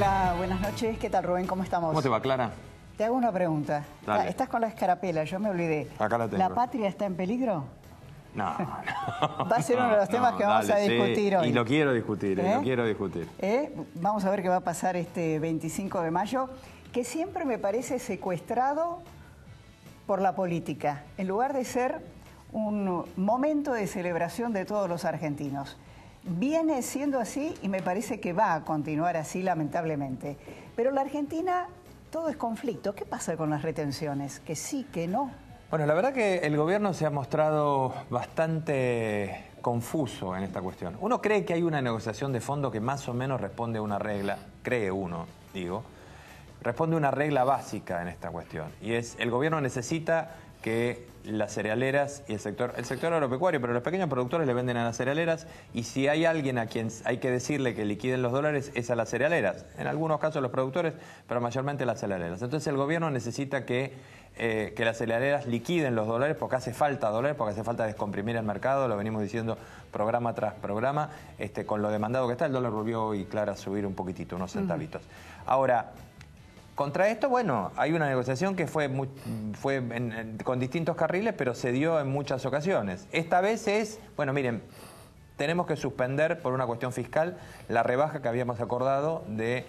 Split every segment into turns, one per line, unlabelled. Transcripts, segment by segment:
Hola, buenas noches. ¿Qué tal, Rubén? ¿Cómo estamos?
¿Cómo te va, Clara?
Te hago una pregunta.
Dale.
Estás con la escarapela, yo me olvidé.
Acá la tengo.
¿La patria está en peligro?
No.
Va a ser uno de los temas que vamos a discutir hoy.
Y lo quiero discutir, lo quiero discutir.
Vamos a ver qué va a pasar este 25 de mayo, que siempre me parece secuestrado por la política, en lugar de ser un momento de celebración de todos los argentinos. Viene siendo así y me parece que va a continuar así, lamentablemente. Pero la Argentina, todo es conflicto. ¿Qué pasa con las retenciones? ¿Que sí, que no?
Bueno, la verdad que el gobierno se ha mostrado bastante confuso en esta cuestión. Uno cree que hay una negociación de fondo que más o menos responde a una regla, cree uno, digo, responde a una regla básica en esta cuestión. Y es, el gobierno necesita que las cerealeras y el sector agropecuario, pero los pequeños productores le venden a las cerealeras, y si hay alguien a quien hay que decirle que liquiden los dólares es a las cerealeras. En algunos casos los productores, pero mayormente las cerealeras. Entonces el gobierno necesita que las cerealeras liquiden los dólares porque hace falta dólares, porque hace falta descomprimir el mercado, lo venimos diciendo programa tras programa, con lo demandado que está, el dólar volvió hoy, Clara, a subir un poquitito, unos centavitos. Ahora, contra esto, bueno, hay una negociación que fue con distintos carriles, pero se dio en muchas ocasiones. Esta vez es, bueno, miren, tenemos que suspender por una cuestión fiscal la rebaja que habíamos acordado de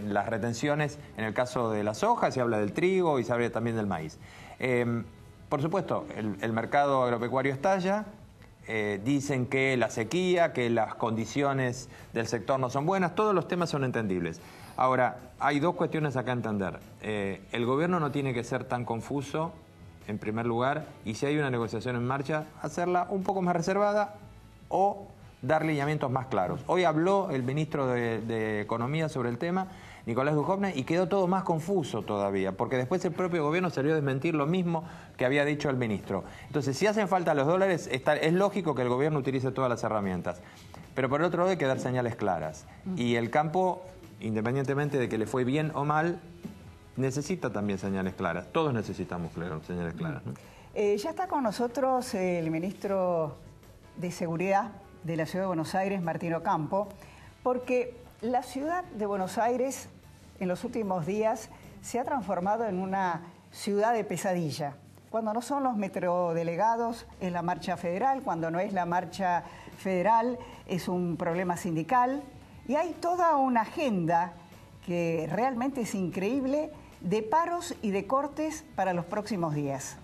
las retenciones en el caso de la soja, se habla del trigo y se habla también del maíz. Por supuesto, el mercado agropecuario estalla. Dicen que la sequía, que las condiciones del sector no son buenas, todos los temas son entendibles. Ahora, hay dos cuestiones acá a entender. El gobierno no tiene que ser tan confuso, en primer lugar, y si hay una negociación en marcha, hacerla un poco más reservada o dar lineamientos más claros. Hoy habló el ministro de Economía sobre el tema, Nicolás Dujovne, y quedó todo más confuso todavía, porque después el propio gobierno salió a desmentir lo mismo que había dicho el ministro. Entonces, si hacen falta los dólares, es lógico que el gobierno utilice todas las herramientas. Pero por el otro lado hay que dar señales claras. Y el campo, independientemente de que le fue bien o mal, necesita también señales claras. Todos necesitamos señales claras, ¿no?
Ya está con nosotros el ministro de Seguridad de la Ciudad de Buenos Aires, Martín Ocampo, porque la ciudad de Buenos Aires en los últimos días se ha transformado en una ciudad de pesadilla. Cuando no son los metrodelegados es la marcha federal, cuando no es la marcha federal es un problema sindical, y hay toda una agenda que realmente es increíble de paros y de cortes para los próximos días.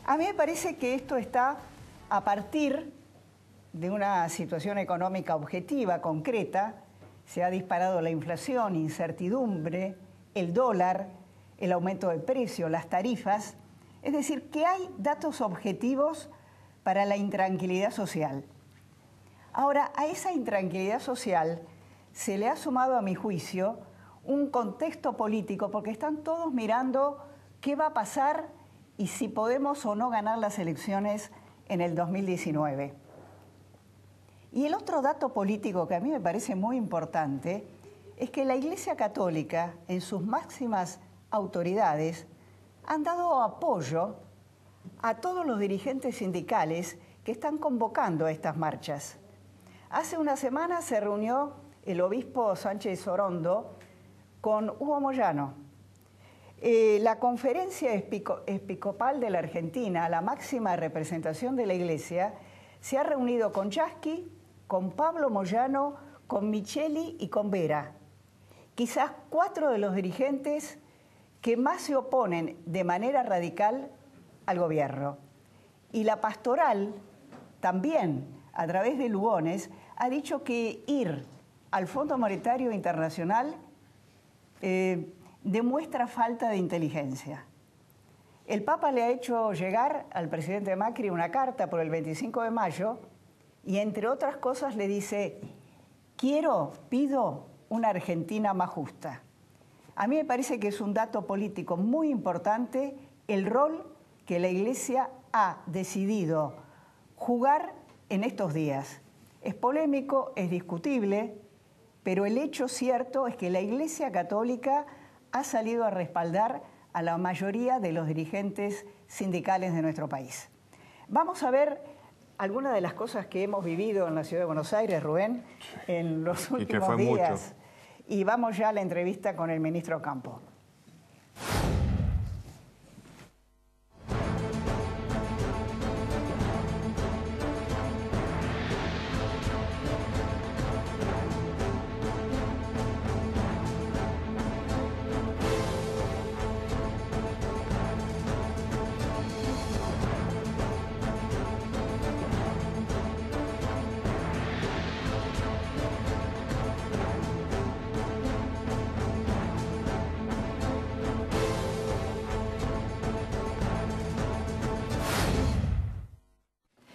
A mí me parece que esto está a partir de una situación económica objetiva, concreta. Se ha disparado la inflación, incertidumbre, el dólar, el aumento de precios, las tarifas. Es decir, que hay datos objetivos para la intranquilidad social. Ahora, a esa intranquilidad social se le ha sumado, a mi juicio, un contexto político, porque están todos mirando qué va a pasar y si podemos o no ganar las elecciones en el 2019. Y el otro dato político que a mí me parece muy importante es que la Iglesia Católica, en sus máximas autoridades, han dado apoyo a todos los dirigentes sindicales que están convocando a estas marchas. Hace una semana se reunió el obispo Sánchez Orondo con Hugo Moyano. La Conferencia Episcopal de la Argentina, la máxima representación de la Iglesia, se ha reunido con Yasky, con Pablo Moyano, con Micheli y con Vera. Quizás 4 de los dirigentes que más se oponen de manera radical al gobierno. Y la pastoral también, a través de Lugones, ha dicho que ir al Fondo Monetario Internacional demuestra falta de inteligencia. El Papa le ha hecho llegar al presidente Macri una carta por el 25 de mayo y, entre otras cosas, le dice: pido una Argentina más justa. A mí me parece que es un dato político muy importante el rol que la Iglesia ha decidido jugar en estos días. Es polémico, es discutible, pero el hecho cierto es que la Iglesia Católica ha salido a respaldar a la mayoría de los dirigentes sindicales de nuestro país. Vamos a ver algunas de las cosas que hemos vivido en la Ciudad de Buenos Aires, Rubén, en los últimos días. Y vamos ya a la entrevista con el ministro Campo.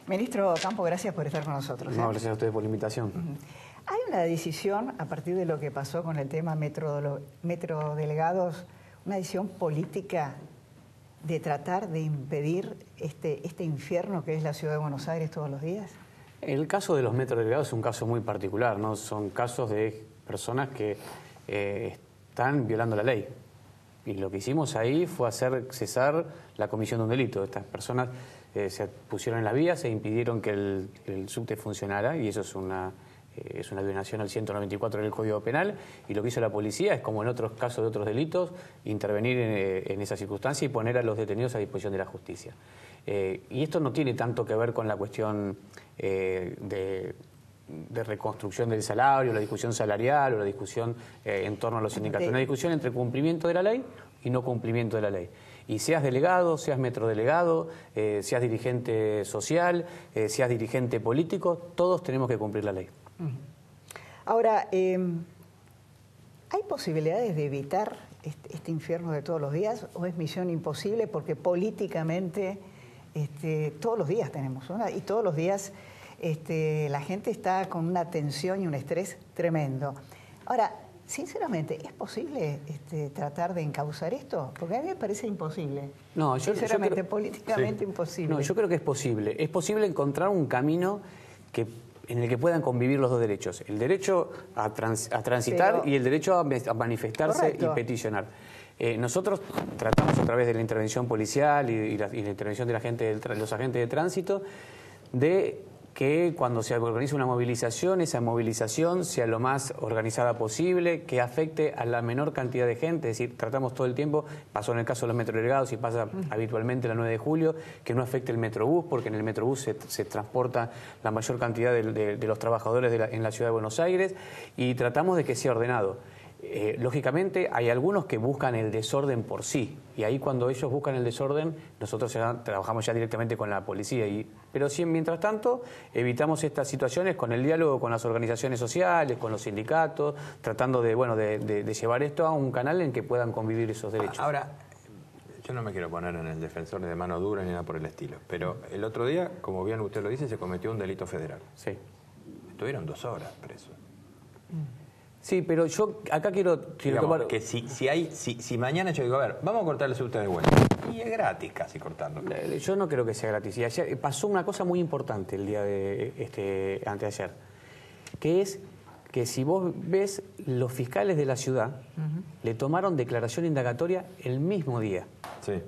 Ministro Campo, gracias por estar con nosotros.
No, gracias a ustedes por la invitación.
Hay una decisión, a partir de lo que pasó con el tema metrodelegados, una decisión política de tratar de impedir este infierno que es la ciudad de Buenos Aires todos los días.
El caso de los metrodelegados es un caso muy particular, ¿no? Son casos de personas que están violando la ley. Y lo que hicimos ahí fue hacer cesar la comisión de un delito. Estas personas se pusieron en las vías e impidieron que el subte funcionara, y eso es una violación al 194 del Código Penal. Y lo que hizo la policía es, como en otros casos de otros delitos, intervenir en esa circunstancia y poner a los detenidos a disposición de la justicia. Y esto no tiene tanto que ver con la cuestión de reconstrucción del salario, la discusión salarial o la discusión en torno a los sindicatos. Una discusión entre cumplimiento de la ley y no cumplimiento de la ley. Y seas delegado, seas metrodelegado, seas dirigente social, seas dirigente político, todos tenemos que cumplir la ley.
Ahora, ¿hay posibilidades de evitar este infierno de todos los días o es misión imposible? Porque políticamente todos los días tenemos una y todos los días la gente está con una tensión y un estrés tremendo. Ahora, sinceramente, ¿es posible tratar de encauzar esto? Porque a mí me parece imposible.
No,
sinceramente, políticamente imposible.
No, yo creo que es posible. Es posible encontrar un camino en el que puedan convivir los dos derechos. El derecho a transitar y el derecho a manifestarse. Correcto. Y peticionar. Nosotros tratamos a través de la intervención policial y la intervención de los agentes de tránsito de que cuando se organiza una movilización, esa movilización sea lo más organizada posible, que afecte a la menor cantidad de gente. Es decir, tratamos todo el tiempo, pasó en el caso de los metrodelegados y pasa habitualmente la 9 de julio, que no afecte el metrobús, porque en el metrobús se transporta la mayor cantidad de los trabajadores en la ciudad de Buenos Aires, y tratamos de que sea ordenado. Lógicamente hay algunos que buscan el desorden por sí, y ahí cuando ellos buscan el desorden nosotros trabajamos ya directamente con la policía, pero sí, mientras tanto evitamos estas situaciones con el diálogo con las organizaciones sociales, con los sindicatos, tratando de llevar esto a un canal en que puedan convivir esos derechos.
Ahora, yo no me quiero poner en el defensor de mano dura ni nada por el estilo, pero el otro día, como bien usted lo dice, se cometió un delito federal.
Sí.
Estuvieron 2 horas presos.
Sí, pero yo acá quiero
digamos, que si mañana yo digo, a ver, vamos a cortar el subte de vuelta, y es gratis casi cortarlo.
Yo no creo que sea gratis. Y ayer pasó una cosa muy importante el día de anteayer, que es que si vos ves, los fiscales de la ciudad le tomaron declaración indagatoria el mismo día.
Sí.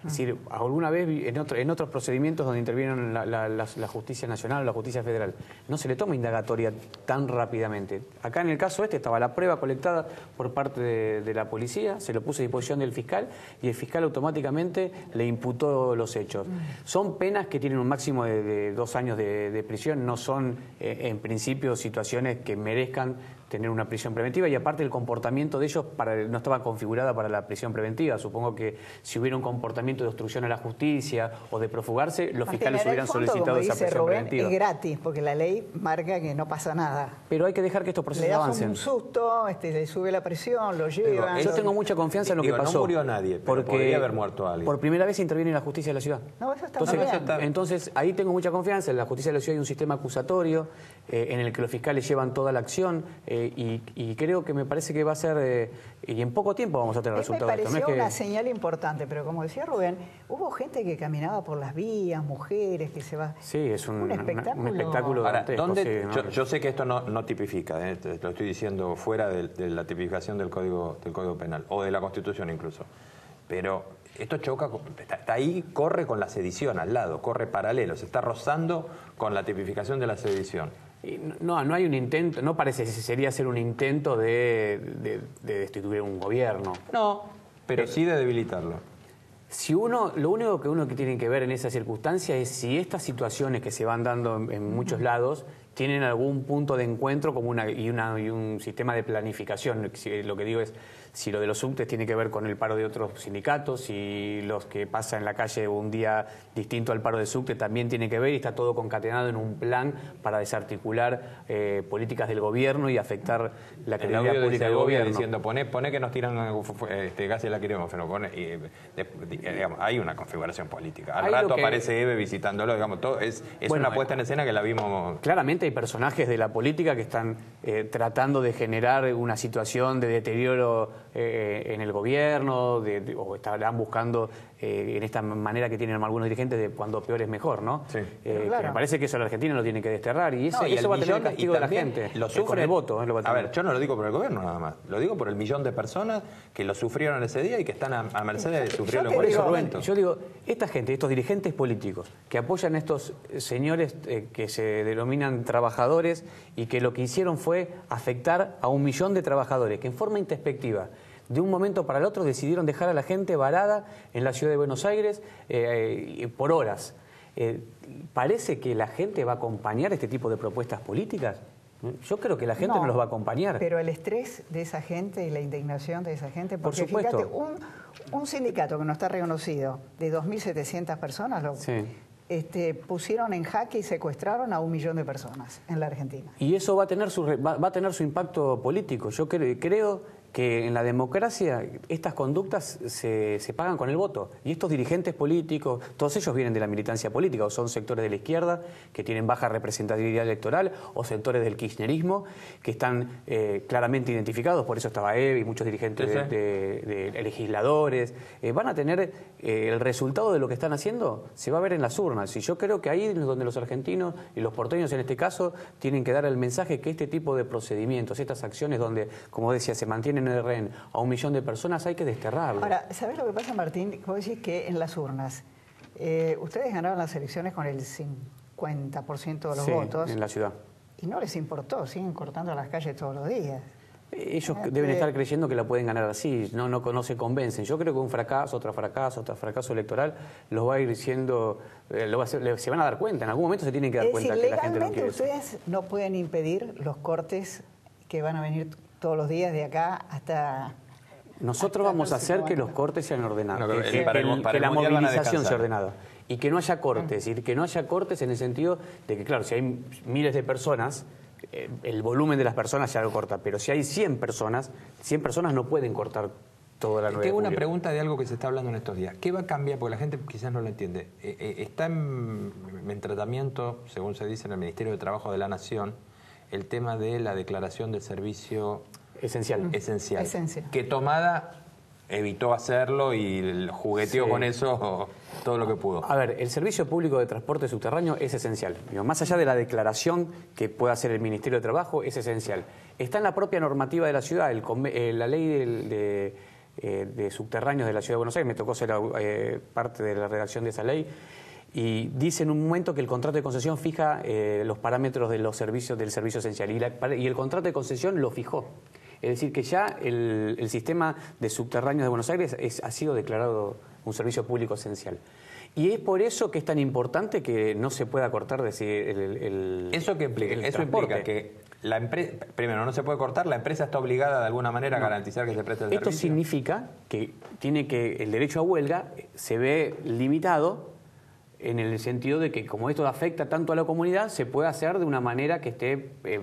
Es decir, alguna vez en otros procedimientos donde intervienen la justicia nacional o la justicia federal, no se le toma indagatoria tan rápidamente. Acá en el caso estaba la prueba colectada por parte de la policía, se lo puso a disposición del fiscal y el fiscal automáticamente le imputó los hechos. Son penas que tienen un máximo de 2 años de prisión, no son en principio situaciones que merezcan tener una prisión preventiva, y aparte el comportamiento de ellos no estaba configurada para la prisión preventiva. Supongo que si hubiera un comportamiento de obstrucción a la justicia o de profugarse, los fiscales hubieran solicitado esa prisión preventiva.
Es gratis, porque la ley marca que no pasa nada.
Pero hay que dejar que estos procesos avancen.
Le das un susto, le sube la presión, lo llevan.
Yo tengo mucha confianza en lo que pasó.
No murió nadie, pero podría haber muerto alguien.
Por primera vez interviene la justicia de la ciudad.
No, eso está bien.
Entonces, ahí tengo mucha confianza. En la justicia de la ciudad hay un sistema acusatorio en el que los fiscales llevan toda la acción y creo que me parece que va a ser, y en poco tiempo vamos a tener resultados.
Me pareció una señal importante, pero como decía Rubén, hubo gente que caminaba por las vías, mujeres que se va...
Sí, es un espectáculo. Un
espectáculo. Ahora, yo sé que esto no tipifica, te lo estoy diciendo fuera de la tipificación del Código Penal, o de la Constitución incluso, pero esto choca, está ahí, corre con la sedición al lado, corre paralelo, se está rozando con la tipificación de la sedición.
No hay un intento, no parece que sería hacer un intento de destituir un gobierno.
No, pero sí de debilitarlo.
Lo único que uno tiene que ver en esa circunstancia es si estas situaciones que se van dando en muchos lados tienen algún punto de encuentro como y un sistema de planificación. Lo que digo es, si lo de los subtes tiene que ver con el paro de otros sindicatos, si los que pasan en la calle un día distinto al paro de subte también tiene que ver, y está todo concatenado en un plan para desarticular políticas del gobierno y afectar la credibilidad pública del gobierno.
Diciendo, pone que nos tiran gas y lacrimógeno, digamos, hay una configuración política. Al rato aparece Eve visitándolo, digamos, todo es una puesta en escena que la vimos.
Claramente hay personajes de la política que están tratando de generar una situación de deterioro en el gobierno, o estarán buscando en esta manera que tienen algunos dirigentes de cuando peor es mejor, ¿no? Sí.
Claro.
Me parece que eso la Argentina lo tiene que desterrar y eso va a tener el castigo de la gente.
Lo sufre
con el voto.
A ver, yo no lo digo por el gobierno nada más, lo digo por el millón de personas que lo sufrieron ese día y que están a merced de sufrirlo en cualquier momento.
Yo digo, esta gente, estos dirigentes políticos que apoyan a estos señores que se denominan trabajadores y que lo que hicieron fue afectar a 1 millón de trabajadores que en forma introspectiva de un momento para el otro decidieron dejar a la gente varada en la ciudad de Buenos Aires por horas. ¿Parece que la gente va a acompañar este tipo de propuestas políticas? Yo creo que la gente no los va a acompañar.
Pero el estrés de esa gente y la indignación de esa gente, porque
por supuesto.
Fíjate, un sindicato que no está reconocido de 2.700 personas pusieron en jaque y secuestraron a 1 millón de personas en la Argentina.
Y eso va a tener su impacto político. Yo creo que en la democracia estas conductas se pagan con el voto. Y estos dirigentes políticos, todos ellos vienen de la militancia política, o son sectores de la izquierda que tienen baja representatividad electoral, o sectores del kirchnerismo que están claramente identificados, por eso estaba Eve y muchos dirigentes de legisladores. Van a tener el resultado de lo que están haciendo, se va a ver en las urnas. Y yo creo que ahí es donde los argentinos y los porteños en este caso tienen que dar el mensaje que este tipo de procedimientos, estas acciones donde, como decía, se mantienen en el rehén a 1 millón de personas, hay que desterrarlo.
Ahora, ¿sabés lo que pasa, Martín? Vos decís que en las urnas, ustedes ganaron las elecciones con el 50% de los votos.
En la ciudad.
Y no les importó, siguen cortando las calles todos los días.
Ellos deben estar creyendo que la pueden ganar así, no se convencen. Yo creo que un fracaso, otro fracaso electoral los va a ir siendo, se van a dar cuenta, en algún momento se tienen que dar cuenta que la gente no quiere eso.
Ustedes no pueden impedir los cortes que van a venir todos los días de acá hasta...
Nosotros vamos a hacer que los cortes sean ordenados, que la movilización sea ordenada y que no haya cortes, y que no haya cortes en el sentido de que, claro, si hay miles de personas, el volumen de las personas ya lo corta, pero si hay 100 personas no pueden cortar toda la 9 de julio.
Tengo una pregunta de algo que se está hablando en estos días. ¿Qué va a cambiar? Porque la gente quizás no lo entiende. Está en tratamiento, según se dice en el Ministerio de Trabajo de la Nación, el tema de la declaración del servicio
esencial.
Que Tomada evitó hacerlo y jugueteó con eso todo lo que pudo.
A ver, el servicio público de transporte subterráneo es esencial. Más allá de la declaración que pueda hacer el Ministerio de Trabajo, es esencial. Está en la propia normativa de la ciudad, la ley de subterráneos de la Ciudad de Buenos Aires, me tocó ser parte de la redacción de esa ley, y dice en un momento que el contrato de concesión fija los parámetros de los servicios del servicio esencial, y el contrato de concesión lo fijó. Es decir, que ya el sistema de subterráneos de Buenos Aires ha sido declarado un servicio público esencial. Y es por eso que es tan importante que no se pueda cortar el
¿Eso qué implica? Eso implica que la empresa, primero, no se puede cortar, la empresa está obligada de alguna manera a garantizar que se preste el servicio.
Esto significa que el derecho a huelga se ve limitado en el sentido de que, como esto afecta tanto a la comunidad, se puede hacer de una manera que esté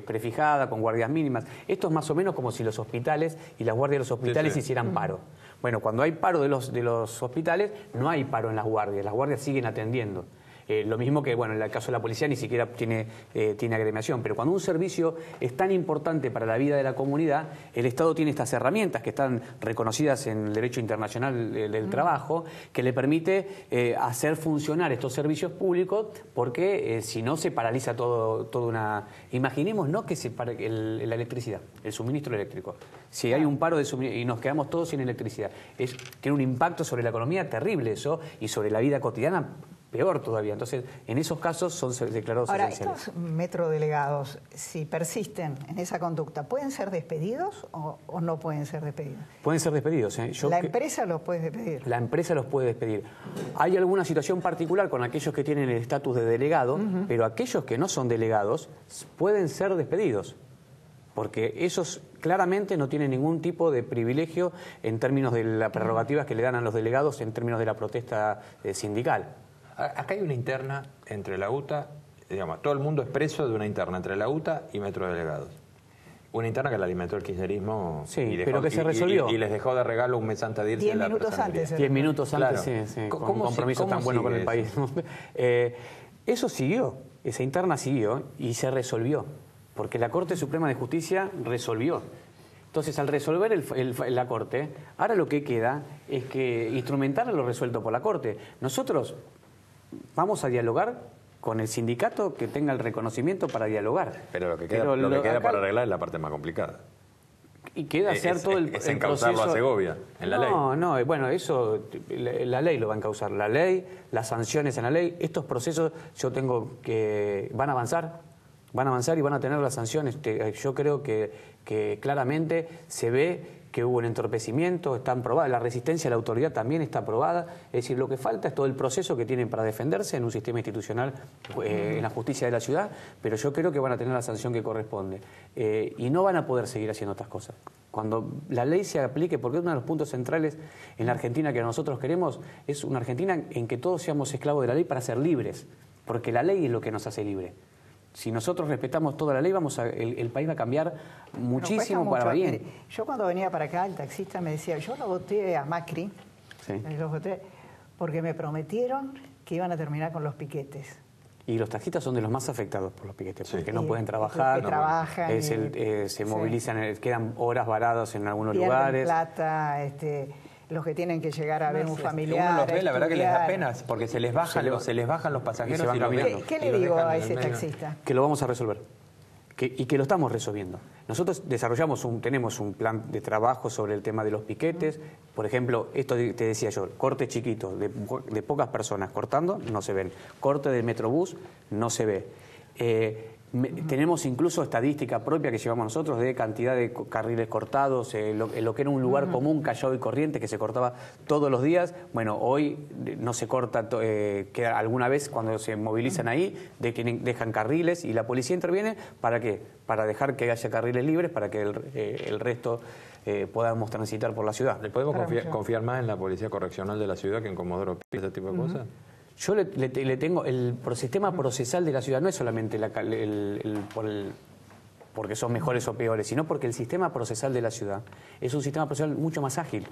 prefijada, con guardias mínimas. Esto es más o menos como si los hospitales y las guardias de los hospitales hicieran paro. Bueno, cuando hay paro de los hospitales, no hay paro en las guardias siguen atendiendo. Lo mismo que, bueno, en el caso de la policía ni siquiera tiene agremiación, pero cuando un servicio es tan importante para la vida de la comunidad, el Estado tiene estas herramientas que están reconocidas en el derecho internacional del trabajo, que le permite hacer funcionar estos servicios públicos, porque si no se paraliza toda una... Imaginemos, ¿no?, que se para la electricidad, el suministro eléctrico. Si hay un paro de suministro y nos quedamos todos sin electricidad, tiene un impacto sobre la economía terrible eso, y sobre la vida cotidiana peor todavía. Entonces, en esos casos son declarados esenciales.
Ahora, estos metrodelegados, si persisten en esa conducta, ¿pueden ser despedidos o no pueden ser despedidos?
Pueden ser despedidos.
¿La empresa los puede despedir?
La empresa los puede despedir. Hay alguna situación particular con aquellos que tienen el estatus de delegado, pero aquellos que no son delegados pueden ser despedidos. Porque esos claramente no tienen ningún tipo de privilegio en términos de las prerrogativas que le dan a los delegados en términos de la protesta sindical.
Acá hay una interna entre la UTA, digamos, todo el mundo es preso de una interna entre la UTA y metrodelegados. Una interna que la alimentó el kirchnerismo.
Sí, pero que se resolvió.
Y les dejó de regalo un mes antes de irse.
10 minutos antes.
10 minutos antes,
claro.
sí, con un compromiso tan bueno con el país. Eso siguió, esa interna siguió y se resolvió, porque la Corte Suprema de Justicia resolvió. Entonces, al resolver la Corte, ahora lo que queda es que instrumentar lo resuelto por la Corte. Nosotros vamos a dialogar con el sindicato que tenga el reconocimiento para dialogar.
Pero lo que queda para arreglar es la parte más complicada.
Y queda hacer todo el
encauzarlo
proceso.
A Segovia, en la ley.
No, bueno, eso la ley lo va a encauzar. La ley, las sanciones en la ley, estos procesos yo tengo que... van a avanzar y van a tener las sanciones. Yo creo que claramente se ve que hubo un entorpecimiento, están probadas, la resistencia a la autoridad también está probada, es decir, lo que falta es todo el proceso que tienen para defenderse en un sistema institucional, en la justicia de la ciudad, pero yo creo que van a tener la sanción que corresponde y no van a poder seguir haciendo estas cosas. Cuando la ley se aplique, porque uno de los puntos centrales en la Argentina que nosotros queremos es una Argentina en que todos seamos esclavos de la ley para ser libres, porque la ley es lo que nos hace libres. Si nosotros respetamos toda la ley, el país va a cambiar muchísimo para bien.
Mire, yo cuando venía para acá, el taxista me decía, yo lo voté a Macri, lo voté porque me prometieron que iban a terminar con los piquetes.
Y los taxistas son de los más afectados por los piquetes, porque no pueden trabajar, se movilizan, quedan horas varados en algunos lugares.
Plata, los que tienen que llegar a ver un familiar.
Uno los ve, la verdad que les da pena, porque se les bajan los pasajeros.
¿Qué le digo a ese taxista?
Que lo vamos a resolver. Y que lo estamos resolviendo. Nosotros tenemos un plan de trabajo sobre el tema de los piquetes. Por ejemplo, esto te decía yo, cortes chiquitos de pocas personas cortando, no se ven. Corte del Metrobús, no se ve. Tenemos incluso estadística propia que llevamos nosotros de cantidad de carriles cortados, lo que era un lugar común, Callao y Corrientes, que se cortaba todos los días. Bueno, hoy no se corta, que alguna vez cuando se movilizan ahí, dejan carriles y la policía interviene. ¿Para qué? Para dejar que haya carriles libres, para que el resto podamos transitar por la ciudad.
¿Le podemos confiar más en la policía correccional de la ciudad que en Comodoro Pi, ese tipo de cosas?
Yo le tengo el sistema procesal de la ciudad, no es solamente porque son mejores o peores, sino porque el sistema procesal de la ciudad es un sistema procesal mucho más ágil.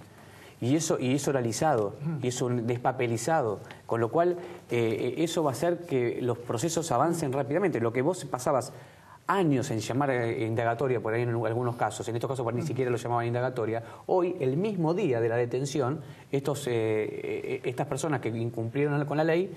Y es oralizado, y es despapelizado, con lo cual eso va a hacer que los procesos avancen rápidamente. Lo que vos pasabas años en llamar indagatoria, por ahí en algunos casos, en estos casos ni siquiera lo llamaban indagatoria, hoy, el mismo día de la detención, estas personas que incumplieron con la ley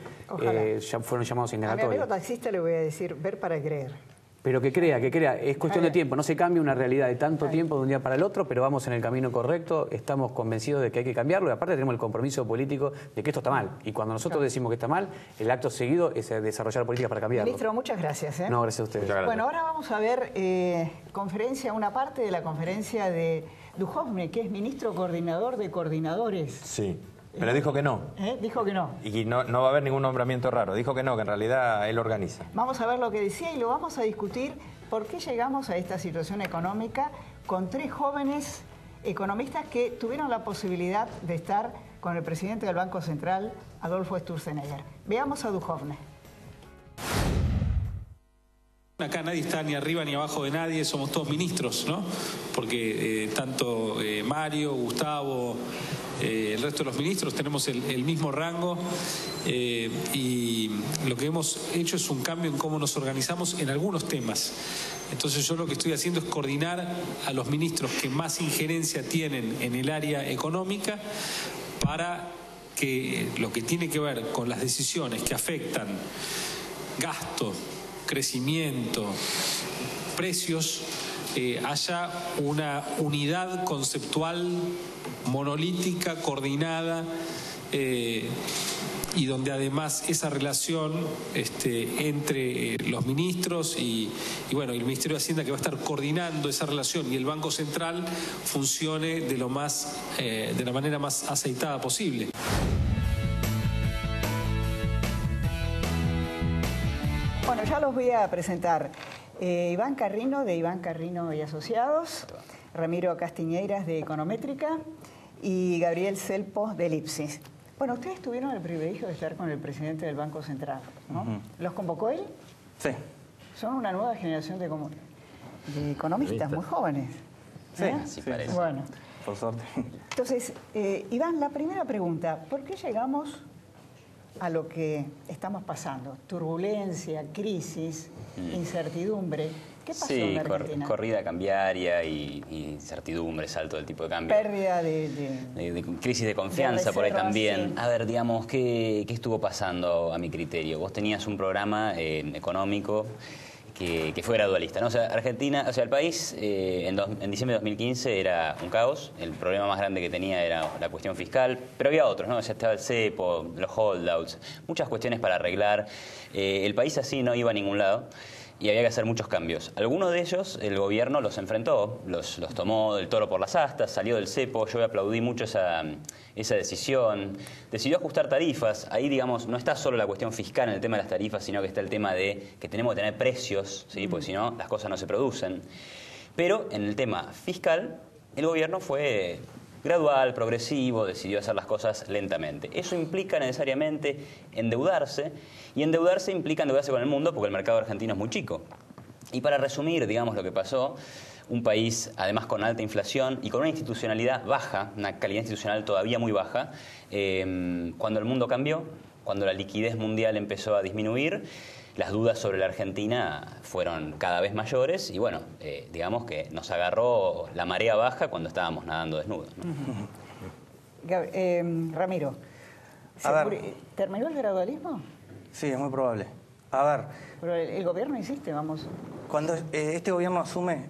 ya fueron llamados a indagatoria.
A mi amigo taxista le voy a decir, ver para creer.
Pero que crea, es cuestión de tiempo, no se cambia una realidad de tanto tiempo de un día para el otro, pero vamos en el camino correcto, estamos convencidos de que hay que cambiarlo y aparte tenemos el compromiso político de que esto está mal. Y cuando nosotros decimos que está mal, el acto seguido es desarrollar políticas para cambiarlo.
Ministro, muchas gracias.
No, gracias a ustedes.
Bueno, ahora vamos a ver una parte de la conferencia de Duhovne, que es ministro coordinador de coordinadores.
Sí. Pero dijo que no.
Dijo que no.
Y no va a haber ningún nombramiento raro. Dijo que no, que en realidad él organiza.
Vamos a ver lo que decía y lo vamos a discutir por qué llegamos a esta situación económica con 3 jóvenes economistas que tuvieron la posibilidad de estar con el presidente del Banco Central, Adolfo Sturzenegger. Veamos a Duhovne.
Acá nadie está ni arriba ni abajo de nadie, somos todos ministros, ¿no? Porque tanto Mario, Gustavo, el resto de los ministros tenemos el mismo rango y lo que hemos hecho es un cambio en cómo nos organizamos en algunos temas. Entonces yo lo que estoy haciendo es coordinar a los ministros que más injerencia tienen en el área económica para que lo que tiene que ver con las decisiones que afectan gasto, crecimiento, precios, haya una unidad conceptual monolítica, coordinada, y donde además esa relación entre los ministros y bueno, el Ministerio de Hacienda, que va a estar coordinando esa relación, y el Banco Central funcione de la manera más aceitada posible.
Bueno, ya los voy a presentar. Iván Carrino, de Iván Carrino y Asociados, Ramiro Castiñeiras, de Econométrica, y Gabriel Selpo, de Elipsis. Bueno, ustedes tuvieron el privilegio de estar con el presidente del Banco Central, ¿no? ¿Los convocó él?
Sí.
Son una nueva generación de economistas muy jóvenes.
Sí,
así parece.
Bueno.
Por suerte.
Entonces, Iván, la primera pregunta, ¿por qué llegamos a lo que estamos pasando? Turbulencia, crisis, incertidumbre. ¿Qué pasó en la Argentina?
Corrida cambiaria y incertidumbre, salto del tipo de cambio.
Pérdida de
crisis de confianza por ahí también. Sí. A ver, digamos, ¿qué estuvo pasando a mi criterio? Vos tenías un programa económico que fue gradualista, ¿no? O sea, Argentina, o sea, el país en diciembre de 2015 era un caos. El problema más grande que tenía era la cuestión fiscal, pero había otros, ¿no? O sea, estaba el cepo, los holdouts, muchas cuestiones para arreglar. El país así no iba a ningún lado y había que hacer muchos cambios. Algunos de ellos el gobierno los enfrentó, los tomó del toro por las astas, salió del cepo. Yo aplaudí mucho esa decisión. Decidió ajustar tarifas. Ahí, digamos, no está solo la cuestión fiscal en el tema de las tarifas, sino que está el tema de que tenemos que tener precios, ¿sí? Porque si no, las cosas no se producen. Pero en el tema fiscal, el gobierno fue gradual, progresivo, decidió hacer las cosas lentamente. Eso implica necesariamente endeudarse, y endeudarse implica endeudarse con el mundo porque el mercado argentino es muy chico. Y para resumir, digamos, lo que pasó, un país además con alta inflación y con una institucionalidad baja, una calidad institucional todavía muy baja, cuando el mundo cambió, cuando la liquidez mundial empezó a disminuir, las dudas sobre la Argentina fueron cada vez mayores y bueno, digamos que nos agarró la marea baja cuando estábamos nadando desnudos, ¿no?
Ramiro, ¿terminó el gradualismo?
Sí, es muy probable. A ver.
Pero el gobierno insiste, vamos.
Cuando este gobierno asume,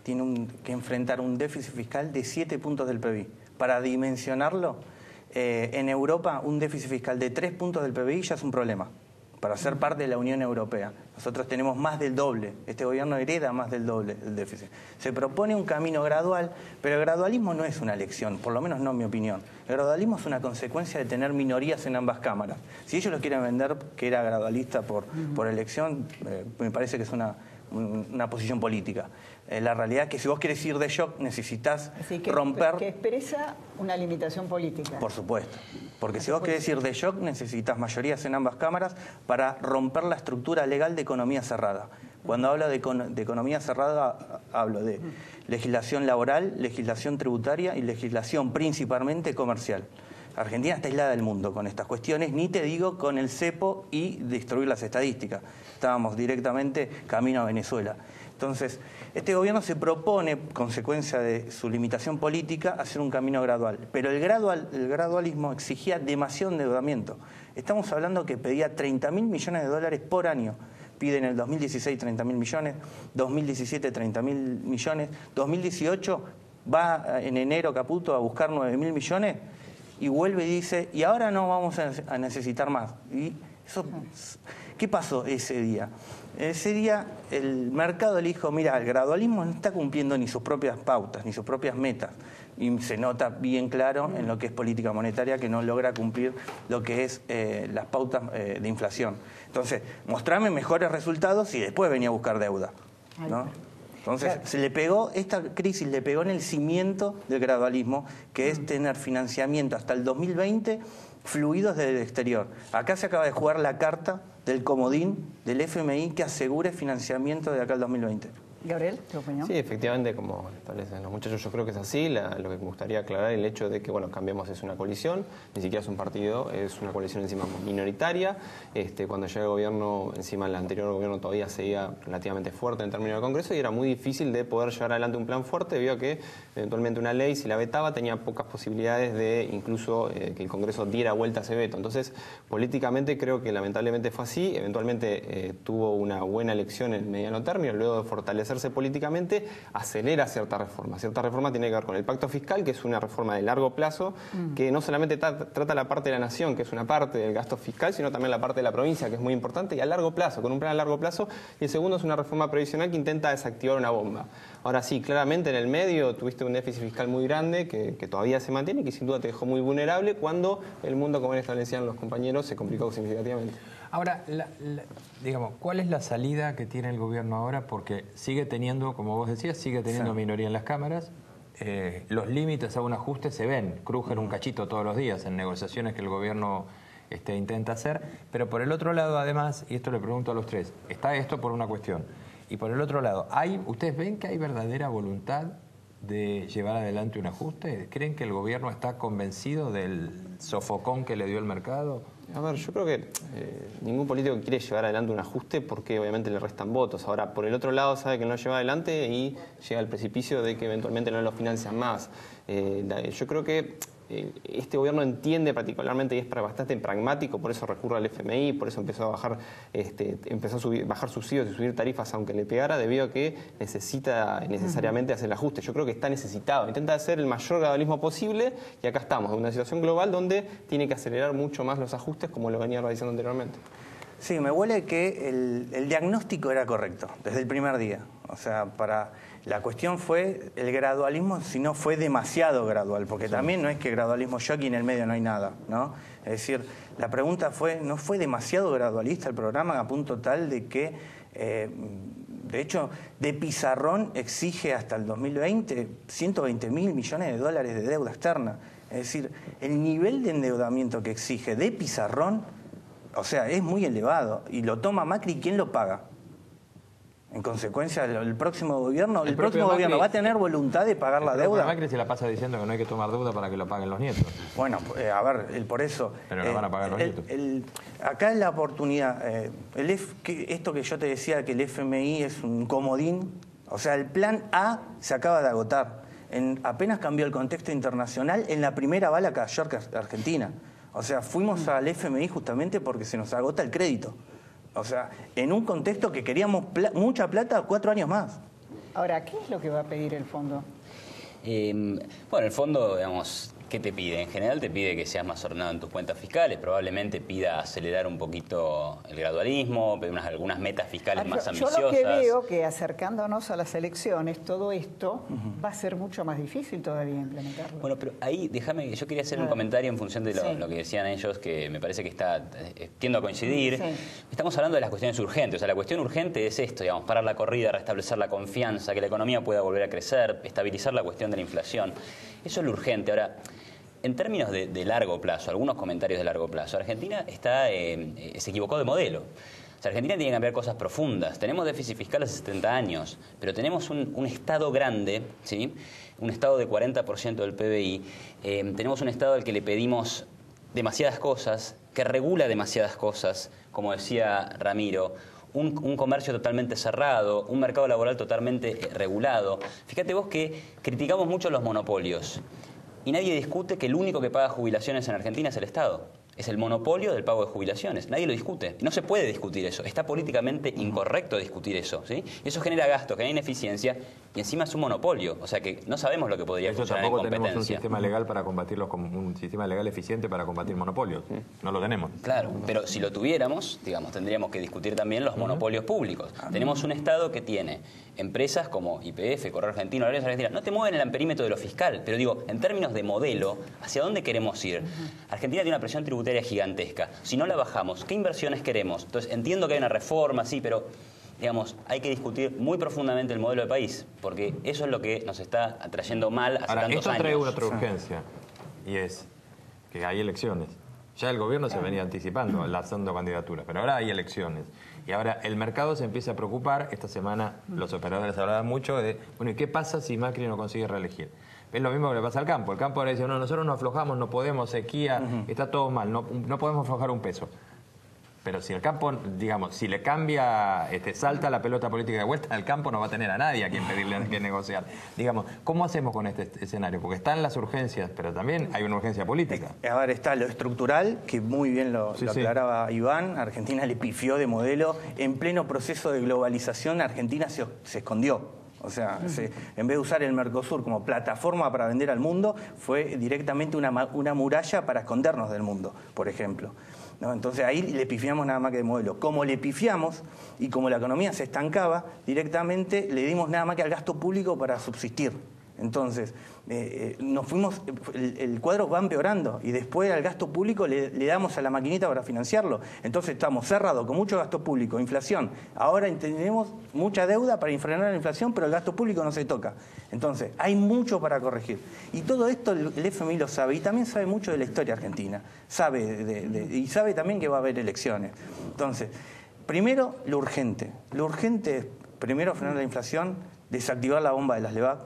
tiene que enfrentar un déficit fiscal de 7 puntos del PBI. Para dimensionarlo, en Europa un déficit fiscal de 3 puntos del PBI ya es un problema para ser parte de la Unión Europea. Nosotros tenemos más del doble. Este gobierno hereda más del doble del déficit. Se propone un camino gradual, pero el gradualismo no es una elección, por lo menos no en mi opinión. El gradualismo es una consecuencia de tener minorías en ambas cámaras. Si ellos lo quieren vender que era gradualista por elección, me parece que es una posición política. La realidad es que si vos querés ir de shock, necesitas romper...
Que expresa una limitación política.
Por supuesto. Porque si vos querés ir de shock, necesitas mayorías en ambas cámaras para romper la estructura legal de economía cerrada. Cuando hablo de economía cerrada, hablo de legislación laboral, legislación tributaria y legislación principalmente comercial. Argentina está aislada del mundo con estas cuestiones, ni te digo con el cepo y destruir las estadísticas. Estábamos directamente camino a Venezuela. Entonces, este gobierno se propone, consecuencia de su limitación política, hacer un camino gradual. Pero el gradualismo exigía demasiado endeudamiento. Estamos hablando que pedía 30.000 millones de dólares por año. Pide en el 2016 30.000 millones, 2017 30.000 millones, 2018 va en enero Caputo a buscar 9.000 millones y vuelve y dice, y ahora no vamos a necesitar más. Y eso, ¿qué pasó ese día? Ese día el mercado le dijo, mira, el gradualismo no está cumpliendo ni sus propias pautas, ni sus propias metas. Y se nota bien claro en lo que es política monetaria que no logra cumplir lo que es las pautas de inflación. Entonces, mostrame mejores resultados y después venía a buscar deuda, ¿no? Entonces, esta crisis le pegó en el cimiento del gradualismo, que es tener financiamiento hasta el 2020 fluidos desde el exterior. Acá se acaba de jugar la carta del comodín del FMI que asegure financiamiento de acá al 2020.
Gabriel, ¿tu opinión?
Sí, efectivamente, como establecen los muchachos, yo creo que es así. Lo que me gustaría aclarar el hecho de que, bueno, Cambiemos es una coalición, ni siquiera es un partido, es una coalición encima minoritaria. Cuando llega el gobierno, encima el anterior gobierno todavía seguía relativamente fuerte en términos del Congreso y era muy difícil de poder llevar adelante un plan fuerte debido a que eventualmente una ley, si la vetaba, tenía pocas posibilidades de incluso que el Congreso diera vuelta a ese veto. Entonces, políticamente creo que lamentablemente fue así. Eventualmente tuvo una buena elección en mediano término, luego de fortalecer hacerse políticamente, acelera cierta reforma. Cierta reforma tiene que ver con el pacto fiscal, que es una reforma de largo plazo, que no solamente trata la parte de la nación, que es una parte del gasto fiscal, sino también la parte de la provincia, que es muy importante, y a largo plazo, con un plan a largo plazo. Y el segundo es una reforma previsional que intenta desactivar una bomba. Ahora sí, claramente en el medio tuviste un déficit fiscal muy grande que todavía se mantiene y que sin duda te dejó muy vulnerable cuando el mundo, como establecían los compañeros, se complicó significativamente.
Ahora, digamos, ¿cuál es la salida que tiene el gobierno ahora? Porque sigue teniendo, como vos decías, sigue teniendo minoría en las cámaras. Los límites a un ajuste se ven, crujen un cachito todos los días en negociaciones que el gobierno intenta hacer. Pero por el otro lado, además, y esto le pregunto a los tres, está esto por una cuestión. Y por el otro lado, ¿ustedes ven que hay verdadera voluntad de llevar adelante un ajuste? ¿Creen que el gobierno está convencido del sofocón que le dio el mercado?
A ver, yo creo que ningún político quiere llevar adelante un ajuste porque obviamente le restan votos. Ahora, por el otro lado sabe que no lleva adelante y llega al precipicio de que eventualmente no lo financian más. Yo creo que este gobierno entiende particularmente y es bastante pragmático, por eso recurre al FMI, por eso empezó a bajar, bajar subsidios y subir tarifas aunque le pegara, debido a que necesita necesariamente hacer el ajuste. Yo creo que está necesitado, intenta hacer el mayor gradualismo posible y acá estamos, en una situación global donde tiene que acelerar mucho más los ajustes como lo venía realizando anteriormente.
Sí, me huele que el diagnóstico era correcto desde el primer día. O sea, la cuestión fue el gradualismo, si no fue demasiado gradual, porque también no es que gradualismo shock y en el medio no hay nada, ¿no? Es decir, la pregunta fue, ¿no fue demasiado gradualista el programa a punto tal de que, de hecho, de pizarrón exige hasta el 2020 $120.000 millones de deuda externa? Es decir, el nivel de endeudamiento que exige de pizarrón, o sea, es muy elevado y lo toma Macri, ¿quién lo paga? En consecuencia, el próximo gobierno va a tener voluntad de pagar la deuda.
Macri se la pasa diciendo que no hay que tomar deuda para que lo paguen los nietos.
Bueno, a ver, por eso...
Pero lo van a pagar los nietos.
Acá es la oportunidad. Esto que yo te decía, que el FMI es un comodín, o sea, el plan A se acaba de agotar. Apenas cambió el contexto internacional, en la primera bala cayó Argentina. O sea, fuimos al FMI justamente porque se nos agota el crédito. O sea, en un contexto que queríamos mucha plata 4 años más.
Ahora, ¿qué es lo que va a pedir el fondo?
Bueno, el fondo, digamos, ¿qué te pide? En general te pide que seas más ordenado en tus cuentas fiscales, probablemente pida acelerar un poquito el gradualismo, algunas metas fiscales más ambiciosas.
Yo lo que veo que acercándonos a las elecciones, todo esto va a ser mucho más difícil todavía implementarlo.
Bueno, pero ahí yo quería hacer un comentario en función de lo que decían ellos, que me parece que tiendo a coincidir. Estamos hablando de las cuestiones urgentes, o sea, la cuestión urgente es esto, digamos, parar la corrida, restablecer la confianza, que la economía pueda volver a crecer, estabilizar la cuestión de la inflación. Eso es lo urgente. Ahora, en términos de largo plazo, algunos comentarios de largo plazo, Argentina se equivocó de modelo. O sea, Argentina tiene que cambiar cosas profundas. Tenemos déficit fiscal hace 70 años, pero tenemos un Estado grande, ¿sí? Un Estado de 40% del PBI. Tenemos un Estado al que le pedimos demasiadas cosas, que regula demasiadas cosas, como decía Ramiro. Un comercio totalmente cerrado, un mercado laboral totalmente regulado. Fíjate vos que criticamos mucho los monopolios y nadie discute que el único que paga jubilaciones en Argentina es el Estado. Es el monopolio del pago de jubilaciones. Nadie lo discute. No se puede discutir eso. Está políticamente incorrecto discutir eso, ¿sí? Eso genera gasto, genera ineficiencia y encima es un monopolio. O sea que no sabemos lo que podría funcionar en competencia.
Tampoco tenemos un sistema legal para combatirlos, como un sistema legal eficiente para combatir monopolios. No lo tenemos.
Claro, pero si lo tuviéramos, digamos, tendríamos que discutir también los monopolios públicos. Tenemos un Estado que tiene empresas como YPF, Correo Argentino, Aerolíneas Argentinas. No te mueven el amperímetro de lo fiscal, pero digo, en términos de modelo, ¿hacia dónde queremos ir? Argentina tiene una presión tributaria gigantesca. Si no la bajamos, ¿qué inversiones queremos? Entonces, entiendo que hay una reforma, sí, pero digamos, hay que discutir muy profundamente el modelo de país, porque eso es lo que nos está trayendo mal hace tantos años.
Esto trae una otra urgencia, y es que hay elecciones. Ya el gobierno se venía anticipando, lanzando candidaturas, pero ahora hay elecciones. Y ahora el mercado se empieza a preocupar. Esta semana los operadores hablaban mucho de, bueno, ¿y qué pasa si Macri no consigue reelegir? Es lo mismo que le pasa al campo. El campo ahora dice, no, nosotros no aflojamos, no podemos, sequía, está todo mal, no podemos aflojar un peso. Pero si el campo, digamos, si le cambia, salta la pelota política de vuelta, el campo no va a tener a nadie a quien pedirle que negociar. Digamos, ¿cómo hacemos con este escenario? Porque están las urgencias, pero también hay una urgencia política.
A ver, está lo estructural, que muy bien lo aclaraba Iván. Argentina le pifió de modelo. En pleno proceso de globalización, Argentina se escondió. O sea, en vez de usar el Mercosur como plataforma para vender al mundo, fue directamente una muralla para escondernos del mundo, por ejemplo. ¿No? Entonces ahí le pifiamos nada más que de modelo. Como le pifiamos y como la economía se estancaba, directamente le dimos nada más que al gasto público para subsistir. Entonces, nos fuimos, el cuadro va empeorando y después al gasto público le damos a la maquinita para financiarlo. Entonces estamos cerrados con mucho gasto público, inflación. Ahora tenemos mucha deuda para frenar la inflación, pero el gasto público no se toca. Entonces, hay mucho para corregir. Y todo esto el FMI lo sabe y también sabe mucho de la historia argentina. Y sabe también que va a haber elecciones. Entonces, primero, lo urgente. Lo urgente es, primero, frenar la inflación, desactivar la bomba de las LEVAC.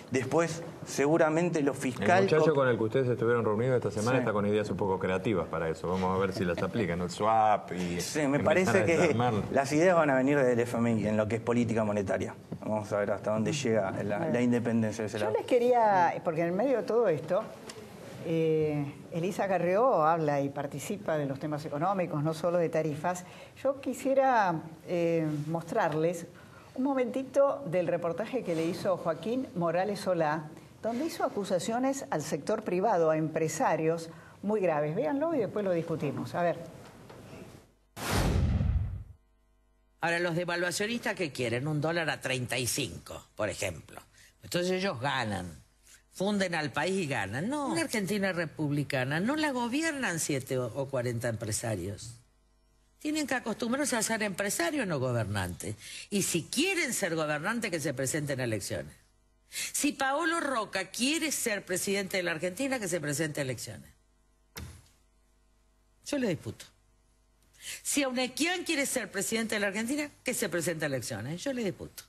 Después, seguramente lo fiscal...
El muchacho con el que ustedes estuvieron reunidos esta semana está con ideas un poco creativas para eso. Vamos a ver si las aplican, el swap y...
Sí, me parece que las ideas van a venir del FMI en lo que es política monetaria. Vamos a ver hasta dónde llega la independencia de ese lado.
Yo les quería, porque en el medio de todo esto, Elisa Carrió habla y participa de los temas económicos, no solo de tarifas. Yo quisiera mostrarles un momentito del reportaje que le hizo Joaquín Morales Solá, donde hizo acusaciones al sector privado, a empresarios muy graves. Véanlo y después lo discutimos. A ver.
Ahora, los devaluacionistas, ¿qué quieren? $1 a 35, por ejemplo. Entonces ellos ganan, funden al país y ganan. No, una Argentina republicana no la gobiernan 7 o 40 empresarios. Tienen que acostumbrarse a ser empresarios, no gobernantes. Y si quieren ser gobernantes, que se presenten a elecciones. Si Paolo Roca quiere ser presidente de la Argentina, que se presente a elecciones. Yo le disputo. Si Aunequian quiere ser presidente de la Argentina, que se presente a elecciones. Yo le disputo.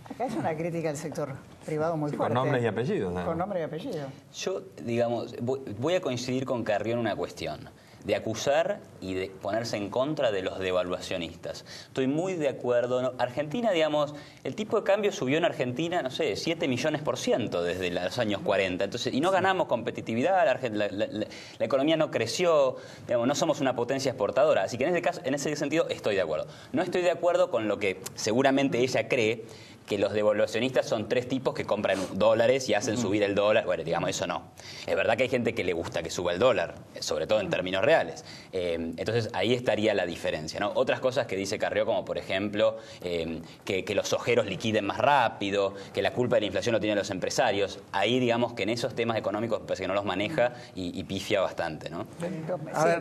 Acá es una crítica al sector privado muy fuerte.
Con nombres y apellidos. ¿no?
Con nombres y apellidos.
Yo, digamos, voy a coincidir con Carrió en una cuestión. De acusar y de ponerse en contra de los devaluacionistas. Estoy muy de acuerdo. ¿No? Argentina, digamos, el tipo de cambio subió en Argentina, no sé, 7 millones% desde los años 40. Entonces, y no ganamos competitividad, la economía no creció, digamos, no somos una potencia exportadora. Así que en ese sentido estoy de acuerdo. No estoy de acuerdo con lo que seguramente ella cree, que los devaluacionistas son 3 tipos que compran dólares y hacen subir el dólar. Bueno, digamos, eso no. Es verdad que hay gente que le gusta que suba el dólar, sobre todo en términos reales. Entonces, ahí estaría la diferencia, ¿no? Otras cosas que dice Carrió, como por ejemplo, que los ojeros liquiden más rápido, que la culpa de la inflación lo tienen los empresarios. Ahí, digamos, que en esos temas económicos parece que no los maneja y pifia bastante, ¿no?
Sí,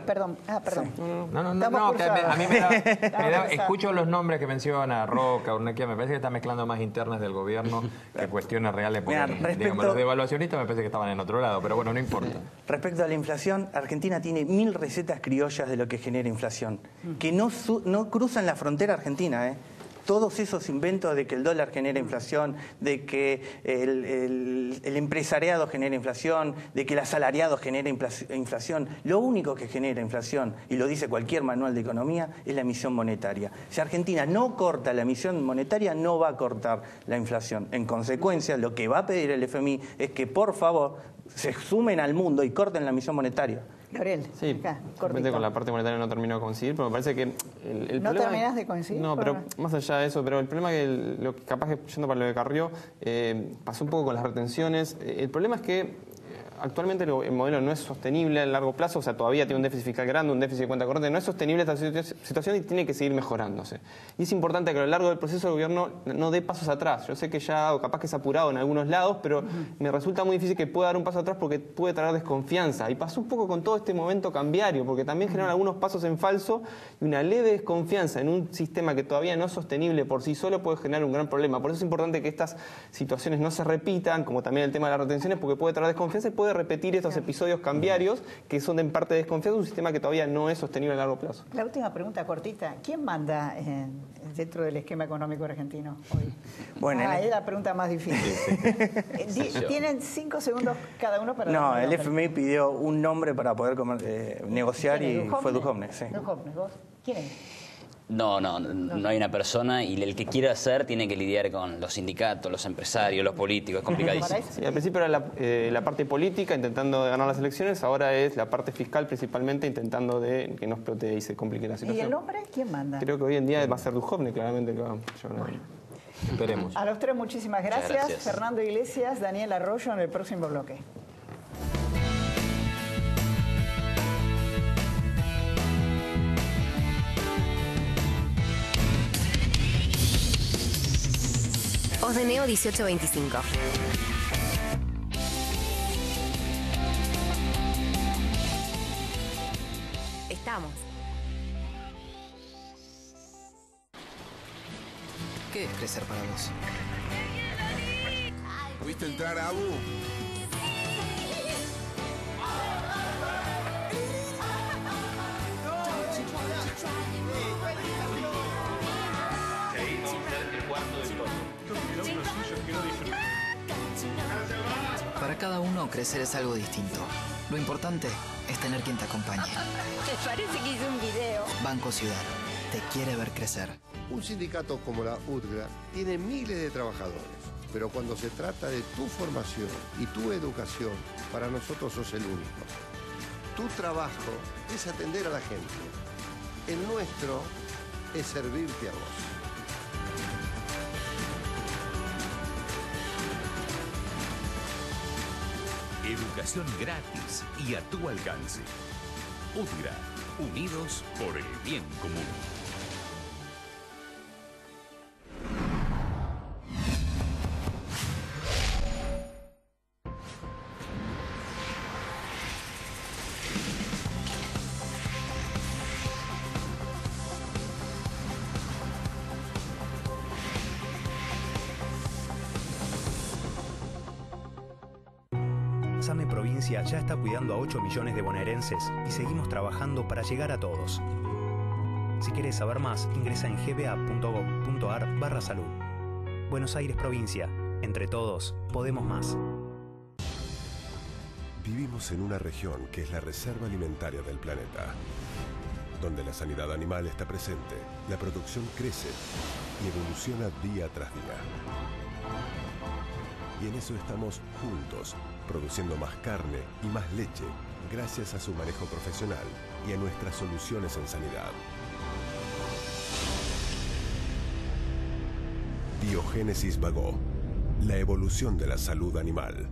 perdón. Perdón.
No, que a mí me da escucho los nombres que menciona, Roca, Urnequian, me parece que está mezclando más internas del gobierno que cuestiones reales, porque digamos, los devaluacionistas me parece que estaban en otro lado, pero bueno, no importa.
Respecto a la inflación, Argentina tiene 1000 recetas criollas de lo que genera inflación, que no cruzan la frontera argentina, Todos esos inventos de que el dólar genera inflación, de que el empresariado genera inflación, de que el asalariado genera inflación, lo único que genera inflación, y lo dice cualquier manual de economía, es la emisión monetaria. Si Argentina no corta la emisión monetaria, no va a cortar la inflación. En consecuencia, lo que va a pedir el FMI es que, por favor, se sumen al mundo y corten la emisión monetaria.
Gabriel,
sí, realmente con la parte monetaria no termino de coincidir, pero me parece que el
¿No
problema...
terminás de coincidir?
No, pero más allá de eso, pero el problema es que capaz que yendo para lo de Carrió, pasó un poco con las retenciones. El problema es que actualmente el modelo no es sostenible a largo plazo, o sea, todavía tiene un déficit fiscal grande, un déficit de cuenta corriente, no es sostenible esta situación y tiene que seguir mejorándose. Y es importante que a lo largo del proceso el gobierno no dé pasos atrás. Yo sé que ya, o capaz que es apurado en algunos lados, pero me resulta muy difícil que pueda dar un paso atrás porque puede traer desconfianza. Y pasó un poco con todo este momento cambiario, porque también generan algunos pasos en falso y una leve desconfianza en un sistema que todavía no es sostenible por sí solo puede generar un gran problema. Por eso es importante que estas situaciones no se repitan, como también el tema de las retenciones, porque puede traer desconfianza y puede puede repetir estos episodios cambiarios que son en parte de desconfianza, un sistema que todavía no es sostenible a largo plazo.
La última pregunta cortita. ¿Quién manda dentro del esquema económico argentino hoy?
Bueno,
es la pregunta más difícil. Tienen 5 segundos cada uno para...
No, el FMI pidió un nombre para poder negociar y fue Duhovne. Sí.
Duhovne, ¿vos? ¿Quién es?
No hay una persona y el que quiera hacer tiene que lidiar con los sindicatos, los empresarios, los políticos, es complicadísimo.
Sí, al principio era la parte política intentando ganar las elecciones, ahora es la parte fiscal principalmente intentando de que no explote y se complique la situación.
¿Y el nombre? ¿Quién manda?
Creo que hoy en día va a ser Duhovne, claramente. Que va a llevar
Esperemos.
A los tres muchísimas gracias. Fernando Iglesias, Daniel Arroyo en el próximo bloque.
Osdeneo 1825. Estamos.
¿Qué es crecer para vos?
¿Viste entrar a Abu?
Para cada uno, crecer es algo distinto. Lo importante es tener quien te acompañe.
¿Te parece que hice un video?
Banco Ciudad te quiere ver crecer.
Un sindicato como la UTGRA tiene miles de trabajadores, pero cuando se trata de tu formación y tu educación, para nosotros sos el único. Tu trabajo es atender a la gente. El nuestro es servirte a vos.
Educación gratis y a tu alcance. UTGRA, unidos por el bien común.
SAME Provincia ya está cuidando a 8 millones de bonaerenses y seguimos trabajando para llegar a todos. Si quieres saber más, ingresa en gba.gov.ar/salud. Buenos Aires Provincia. Entre todos, podemos más.
Vivimos en una región que es la reserva alimentaria del planeta, donde la sanidad animal está presente, la producción crece y evoluciona día tras día. Y en eso estamos juntos, produciendo más carne y más leche, gracias a su manejo profesional y a nuestras soluciones en sanidad. Biogénesis Bagó, la evolución de la salud animal.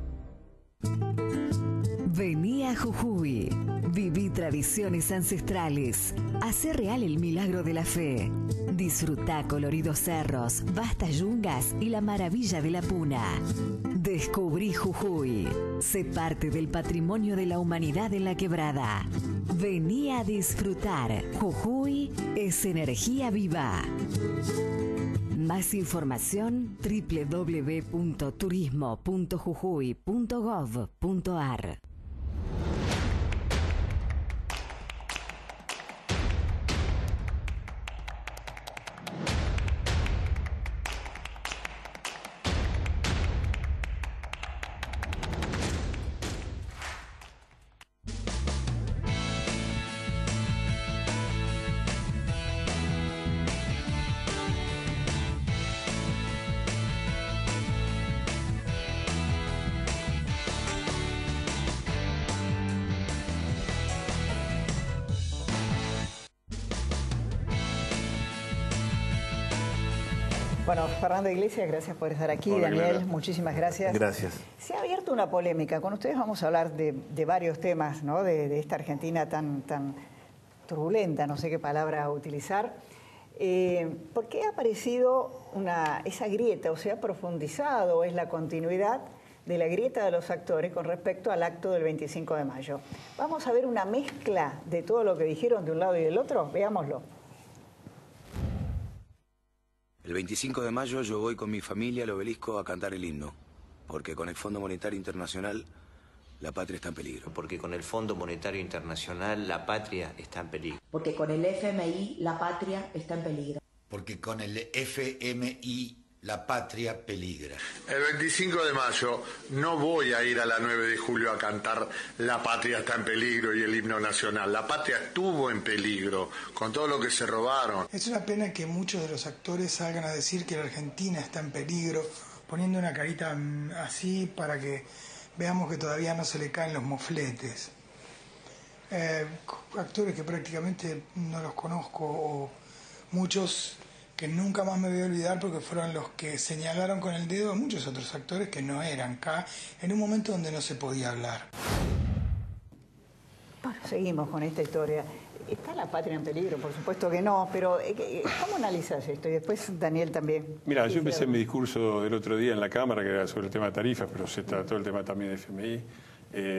Vení a Jujuy, viví tradiciones ancestrales, hacé real el milagro de la fe, disfrutá coloridos cerros, vastas yungas y la maravilla de la puna. Descubrí Jujuy, sé parte del patrimonio de la humanidad en la quebrada. Vení a disfrutar, Jujuy es energía viva. Más información www.turismo.jujuy.gov.ar.
Bueno, Fernando Iglesias, gracias por estar aquí.
Hola,
Daniel,
Clara.
muchísimas gracias.
Gracias.
Se ha abierto una polémica. Con ustedes vamos a hablar de varios temas, ¿no? De esta Argentina tan turbulenta, no sé qué palabra utilizar. ¿Por qué ha aparecido esa grieta, o se ha profundizado, o es la continuidad de la grieta de los actores con respecto al acto del 25 de mayo? Vamos a ver una mezcla de todo lo que dijeron de un lado y del otro. Veámoslo.
El 25 de mayo yo voy con mi familia al obelisco a cantar el himno, porque con el Fondo Monetario Internacional La patria está en peligro.
Porque con el Fondo Monetario Internacional la patria está en peligro.
Porque con el FMI la patria está en peligro.
Porque con el FMI la patria peligra.
El 25 de mayo no voy a ir a la 9 de julio a cantar La patria está en peligro y el himno nacional. La patria estuvo en peligro con todo lo que se robaron.
Es una pena que muchos de los actores salgan a decir que la Argentina está en peligro, poniendo una carita así para que veamos que todavía no se le caen los mofletes. Actores que prácticamente no los conozco, o muchos que nunca más me voy a olvidar porque fueron los que señalaron con el dedo a muchos otros actores que no eran acá, en un momento donde no se podía hablar.
Bueno, seguimos con esta historia. ¿Está la patria en peligro? Por supuesto que no, pero ¿cómo analizas esto? Y después Daniel también.
Mira, yo empecé mi discurso del otro día en la Cámara, que era sobre el tema de tarifas, pero se trató el tema también de FMI,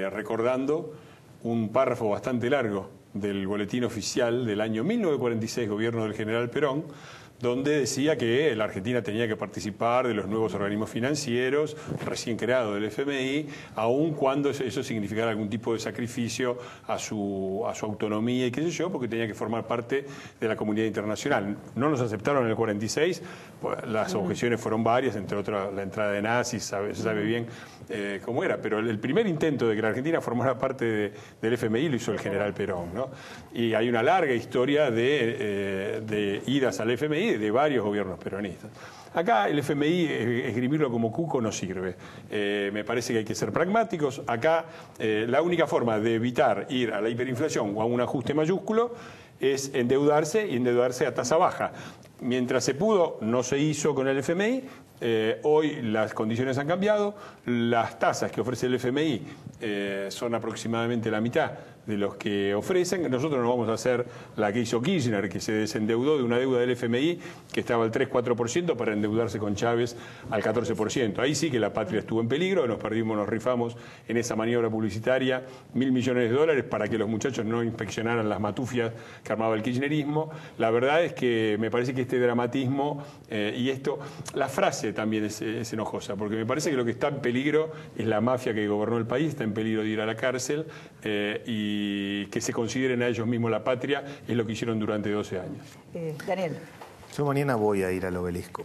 recordando un párrafo bastante largo del boletín oficial del año 1946, gobierno del general Perón, donde decía que la Argentina tenía que participar de los nuevos organismos financieros recién creados del FMI, aun cuando eso significara algún tipo de sacrificio a su autonomía y qué sé yo, porque tenía que formar parte de la comunidad internacional. No nos aceptaron en el 46, pues, las objeciones fueron varias, entre otras la entrada de nazis, se sabe bien cómo era, pero el primer intento de que la Argentina formara parte del FMI lo hizo el general Perón, ¿no? Y hay una larga historia de idas al FMI de varios gobiernos peronistas. Acá el FMI, esgrimirlo como cuco, no sirve. Me parece que hay que ser pragmáticos. Acá la única forma de evitar ir a la hiperinflación o a un ajuste mayúsculo es endeudarse, y endeudarse a tasa baja. Mientras se pudo, no se hizo con el FMI. Hoy las condiciones han cambiado. Las tasas que ofrece el FMI son aproximadamente la mitad de los que ofrecen. Nosotros no vamos a hacer la que hizo Kirchner, que se desendeudó de una deuda del FMI que estaba al 3-4% para endeudarse con Chávez al 14%. Ahí sí que la patria estuvo en peligro, nos rifamos en esa maniobra publicitaria $1.000 millones para que los muchachos no inspeccionaran las matufias que armaba el kirchnerismo. La verdad es que me parece que este dramatismo y esto, la frase también es enojosa, porque me parece que lo que está en peligro es la mafia que gobernó el país, está en peligro de ir a la cárcel y que se consideren a ellos mismos la patria, es lo que hicieron durante 12 años.
Daniel.
Yo mañana voy a ir al obelisco.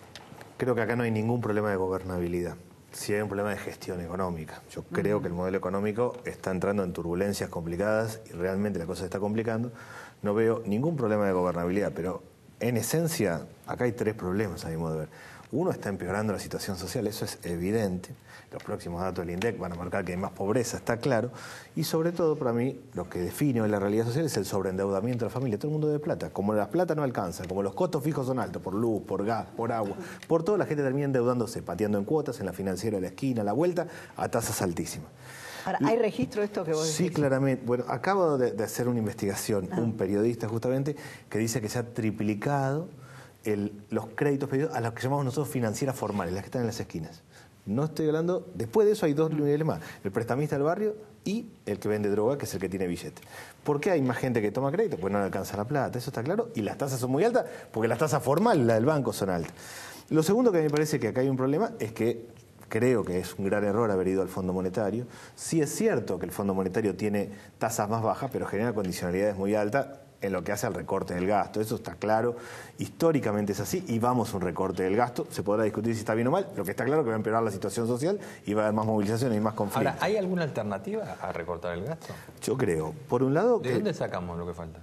Creo que acá no hay ningún problema de gobernabilidad. Sí hay un problema de gestión económica. Yo creo que el modelo económico está entrando en turbulencias complicadas y realmente la cosa se está complicando. No veo ningún problema de gobernabilidad, pero en esencia acá hay tres problemas a mi modo de ver. Uno, está empeorando la situación social, eso es evidente. Los próximos datos del INDEC van a marcar que hay más pobreza, está claro. Y sobre todo, para mí, lo que define hoy la realidad social es el sobreendeudamiento de la familia. Todo el mundo debe plata. Como la plata no alcanza, como los costos fijos son altos, por luz, por gas, por agua, por todo, la gente termina endeudándose, pateando en cuotas, en la financiera de la esquina, a la vuelta, a tasas altísimas.
Ahora, ¿hay registro de esto que vos decís?
Sí, claramente. Bueno, acabo de hacer una investigación, un periodista justamente, que dice que se ha triplicado los créditos pedidos a los que llamamos nosotros financieras formales, las que están en las esquinas. No estoy hablando, después de eso hay dos niveles más, el prestamista del barrio y el que vende droga, que es el que tiene billete. ¿Por qué hay más gente que toma crédito? Pues no le alcanza la plata, eso está claro, y las tasas son muy altas, porque las tasas formales, las del banco, son altas. Lo segundo que me parece que acá hay un problema es que creo que es un gran error haber ido al Fondo Monetario. Sí es cierto que el Fondo Monetario tiene tasas más bajas, pero genera condicionalidades muy altas en lo que hace al recorte del gasto. Eso está claro, históricamente es así, y vamos a un recorte del gasto. Se podrá discutir si está bien o mal, lo que está claro es que va a empeorar la situación social y va a haber más movilizaciones y más conflictos.
Ahora, ¿hay alguna alternativa a recortar el gasto?
Yo creo, por un lado...
¿De dónde sacamos lo que falta?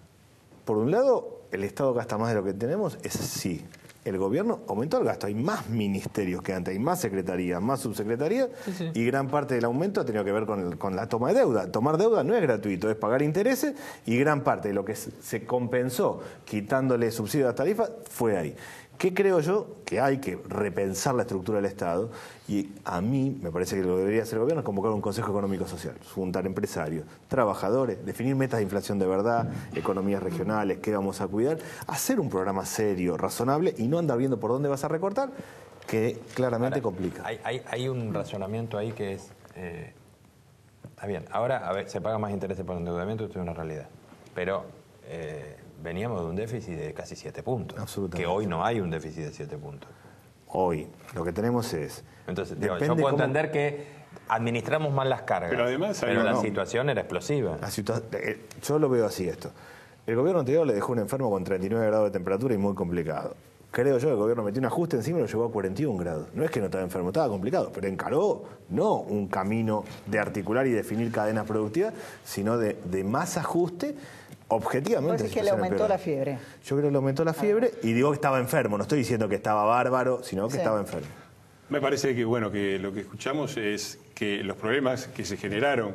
Por un lado, el Estado gasta más de lo que tenemos, es sí. El gobierno aumentó el gasto, hay más ministerios que antes, hay más secretarías, más subsecretarías, y gran parte del aumento ha tenido que ver con la toma de deuda. Tomar deuda no es gratuito, es pagar intereses, y gran parte de lo que se compensó quitándole subsidio a las tarifas fue ahí. ¿Qué creo yo? Que hay que repensar la estructura del Estado, y a mí me parece que lo que debería hacer el gobierno es convocar un Consejo Económico Social, juntar empresarios, trabajadores, definir metas de inflación de verdad, economías regionales, qué vamos a cuidar, hacer un programa serio, razonable, y no andar viendo por dónde vas a recortar, que claramente complica.
Hay un razonamiento ahí que es... está bien, ahora a ver, se paga más intereses por endeudamiento, esto es una realidad, pero... veníamos de un déficit de casi 7 puntos.
Absolutamente.
Que hoy no hay un déficit de 7 puntos.
Hoy lo que tenemos es...
Entonces, yo puedo entender que administramos mal las cargas.
Pero además
la situación era explosiva.
Yo lo veo así esto. El gobierno anterior le dejó un enfermo con 39 grados de temperatura y muy complicado. Creo yo que el gobierno metió un ajuste encima y lo llevó a 41 grados. No es que no estaba enfermo, estaba complicado, pero encaró no un camino de articular y definir cadenas productivas, sino de más ajuste objetivamente.
Pues es que le aumentó la fiebre.
Yo creo que le aumentó la fiebre y digo que estaba enfermo. No estoy diciendo que estaba bárbaro, sino que estaba enfermo.
Me parece que, bueno, que lo que escuchamos es que los problemas que se generaron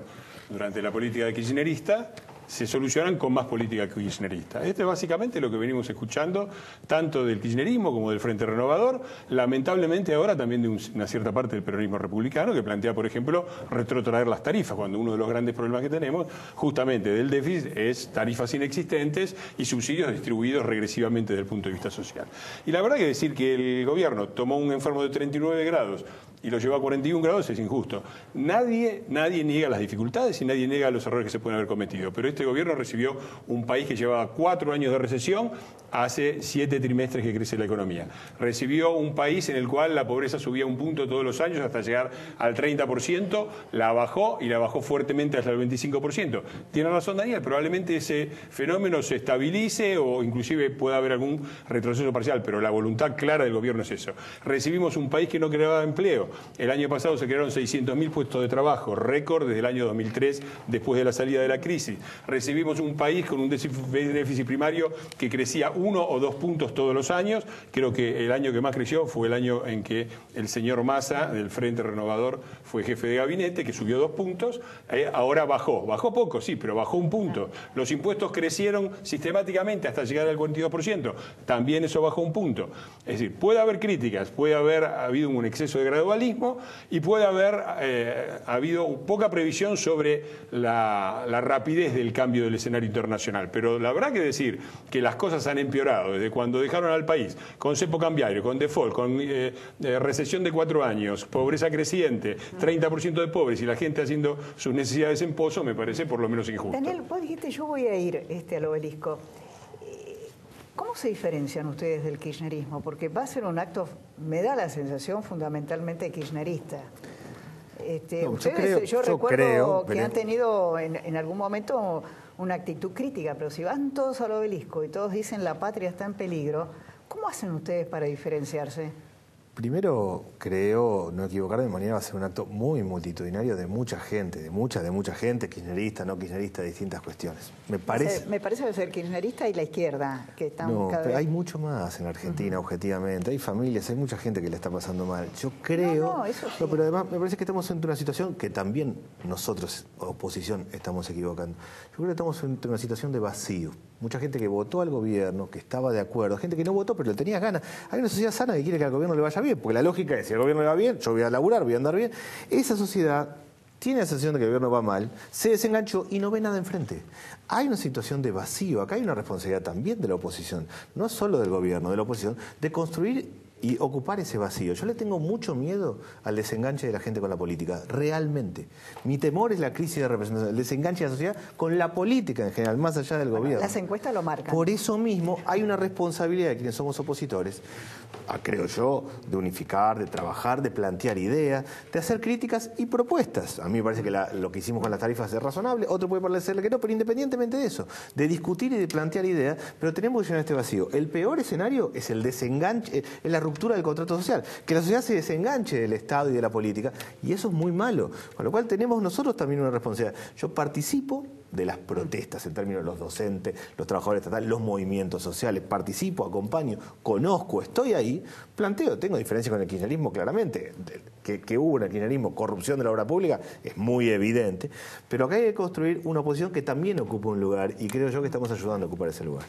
durante la política de kirchnerista se solucionan con más política kirchnerista. Este es básicamente lo que venimos escuchando, tanto del kirchnerismo como del Frente Renovador, lamentablemente ahora también de una cierta parte del peronismo republicano, que plantea, por ejemplo, retrotraer las tarifas, cuando uno de los grandes problemas que tenemos, justamente del déficit, es tarifas inexistentes y subsidios distribuidos regresivamente desde el punto de vista social. Y la verdad que decir que el gobierno tomó un enfermo de 39 grados y lo llevó a 41 grados es injusto. Nadie niega las dificultades y nadie niega los errores que se pueden haber cometido, pero este gobierno recibió un país que llevaba 4 años de recesión, hace 7 trimestres que crece la economía. Recibió un país en el cual la pobreza subía 1 punto todos los años hasta llegar al 30%, la bajó y la bajó fuertemente hasta el 25%. Tiene razón Daniel, probablemente ese fenómeno se estabilice o inclusive pueda haber algún retroceso parcial, pero la voluntad clara del gobierno es eso. Recibimos un país que no creaba empleo. El año pasado se crearon 600.000 puestos de trabajo, récord desde el año 2003, después de la salida de la crisis. Recibimos un país con un déficit primario que crecía 1 o 2 puntos todos los años. Creo que el año que más creció fue el año en que el señor Massa, del Frente Renovador, fue jefe de gabinete, que subió 2 puntos. Ahora bajó poco, sí, pero bajó 1 punto. Los impuestos crecieron sistemáticamente hasta llegar al 42%. También eso bajó 1 punto. Es decir, puede haber críticas, puede haber habido un exceso de gradualismo, y puede haber habido poca previsión sobre la rapidez del cambio del escenario internacional. Pero la verdad que decir que las cosas han empeorado desde cuando dejaron al país con cepo cambiario, con default, con recesión de 4 años, pobreza creciente, 30% de pobres y la gente haciendo sus necesidades en pozo, me parece por lo menos injusto.
Daniel, vos dijiste yo voy a ir al obelisco. ¿Cómo se diferencian ustedes del kirchnerismo? Porque va a ser un acto, me da la sensación, fundamentalmente kirchnerista. Yo recuerdo que han tenido en algún momento una actitud crítica, pero si van todos al obelisco y todos dicen la patria está en peligro, ¿cómo hacen ustedes para diferenciarse?
Primero, creo, no equivocarme, mañana va a ser un acto muy multitudinario de mucha gente, de mucha gente, kirchnerista, no kirchnerista, de distintas cuestiones. Me parece que va a
ser kirchnerista y la izquierda, que están
cada vez... hay mucho más en Argentina, objetivamente. Hay familias, hay mucha gente que le está pasando mal. Yo creo...
eso sí.
Pero además me parece que estamos ante una situación que también nosotros, oposición, estamos equivocando. Yo creo que estamos ante una situación de vacío. Mucha gente que votó al gobierno, que estaba de acuerdo, gente que no votó, pero le tenía ganas. Hay una sociedad sana que quiere que al gobierno le vaya bien, porque la lógica es, si al gobierno le va bien, yo voy a laburar, voy a andar bien. Esa sociedad tiene la sensación de que el gobierno va mal, se desenganchó y no ve nada enfrente. Hay una situación de vacío, acá hay una responsabilidad también de la oposición, no solo del gobierno, de la oposición, de construir y ocupar ese vacío. Yo le tengo mucho miedo al desenganche de la gente con la política, realmente. Mi temor es la crisis de representación, el desenganche de la sociedad con la política en general, más allá del gobierno.
Las encuestas lo marcan.
Por eso mismo hay una responsabilidad de quienes somos opositores, creo yo, de unificar, de trabajar, de plantear ideas, de hacer críticas y propuestas. A mí me parece que lo que hicimos con las tarifas es razonable, otro puede parecerle que no, pero independientemente de eso, de discutir y de plantear ideas, pero tenemos que llenar este vacío. El peor escenario es el desenganche, es la ruptura del contrato social, que la sociedad se desenganche del Estado y de la política, y eso es muy malo, con lo cual tenemos nosotros también una responsabilidad. Yo participo de las protestas en términos de los docentes, los trabajadores estatales, los movimientos sociales, participo, acompaño, conozco, estoy ahí, planteo, tengo diferencias con el kirchnerismo claramente, que hubo en el kirchnerismo corrupción de la obra pública, es muy evidente, pero acá hay que construir una oposición que también ocupe un lugar, y creo yo que estamos ayudando a ocupar ese lugar.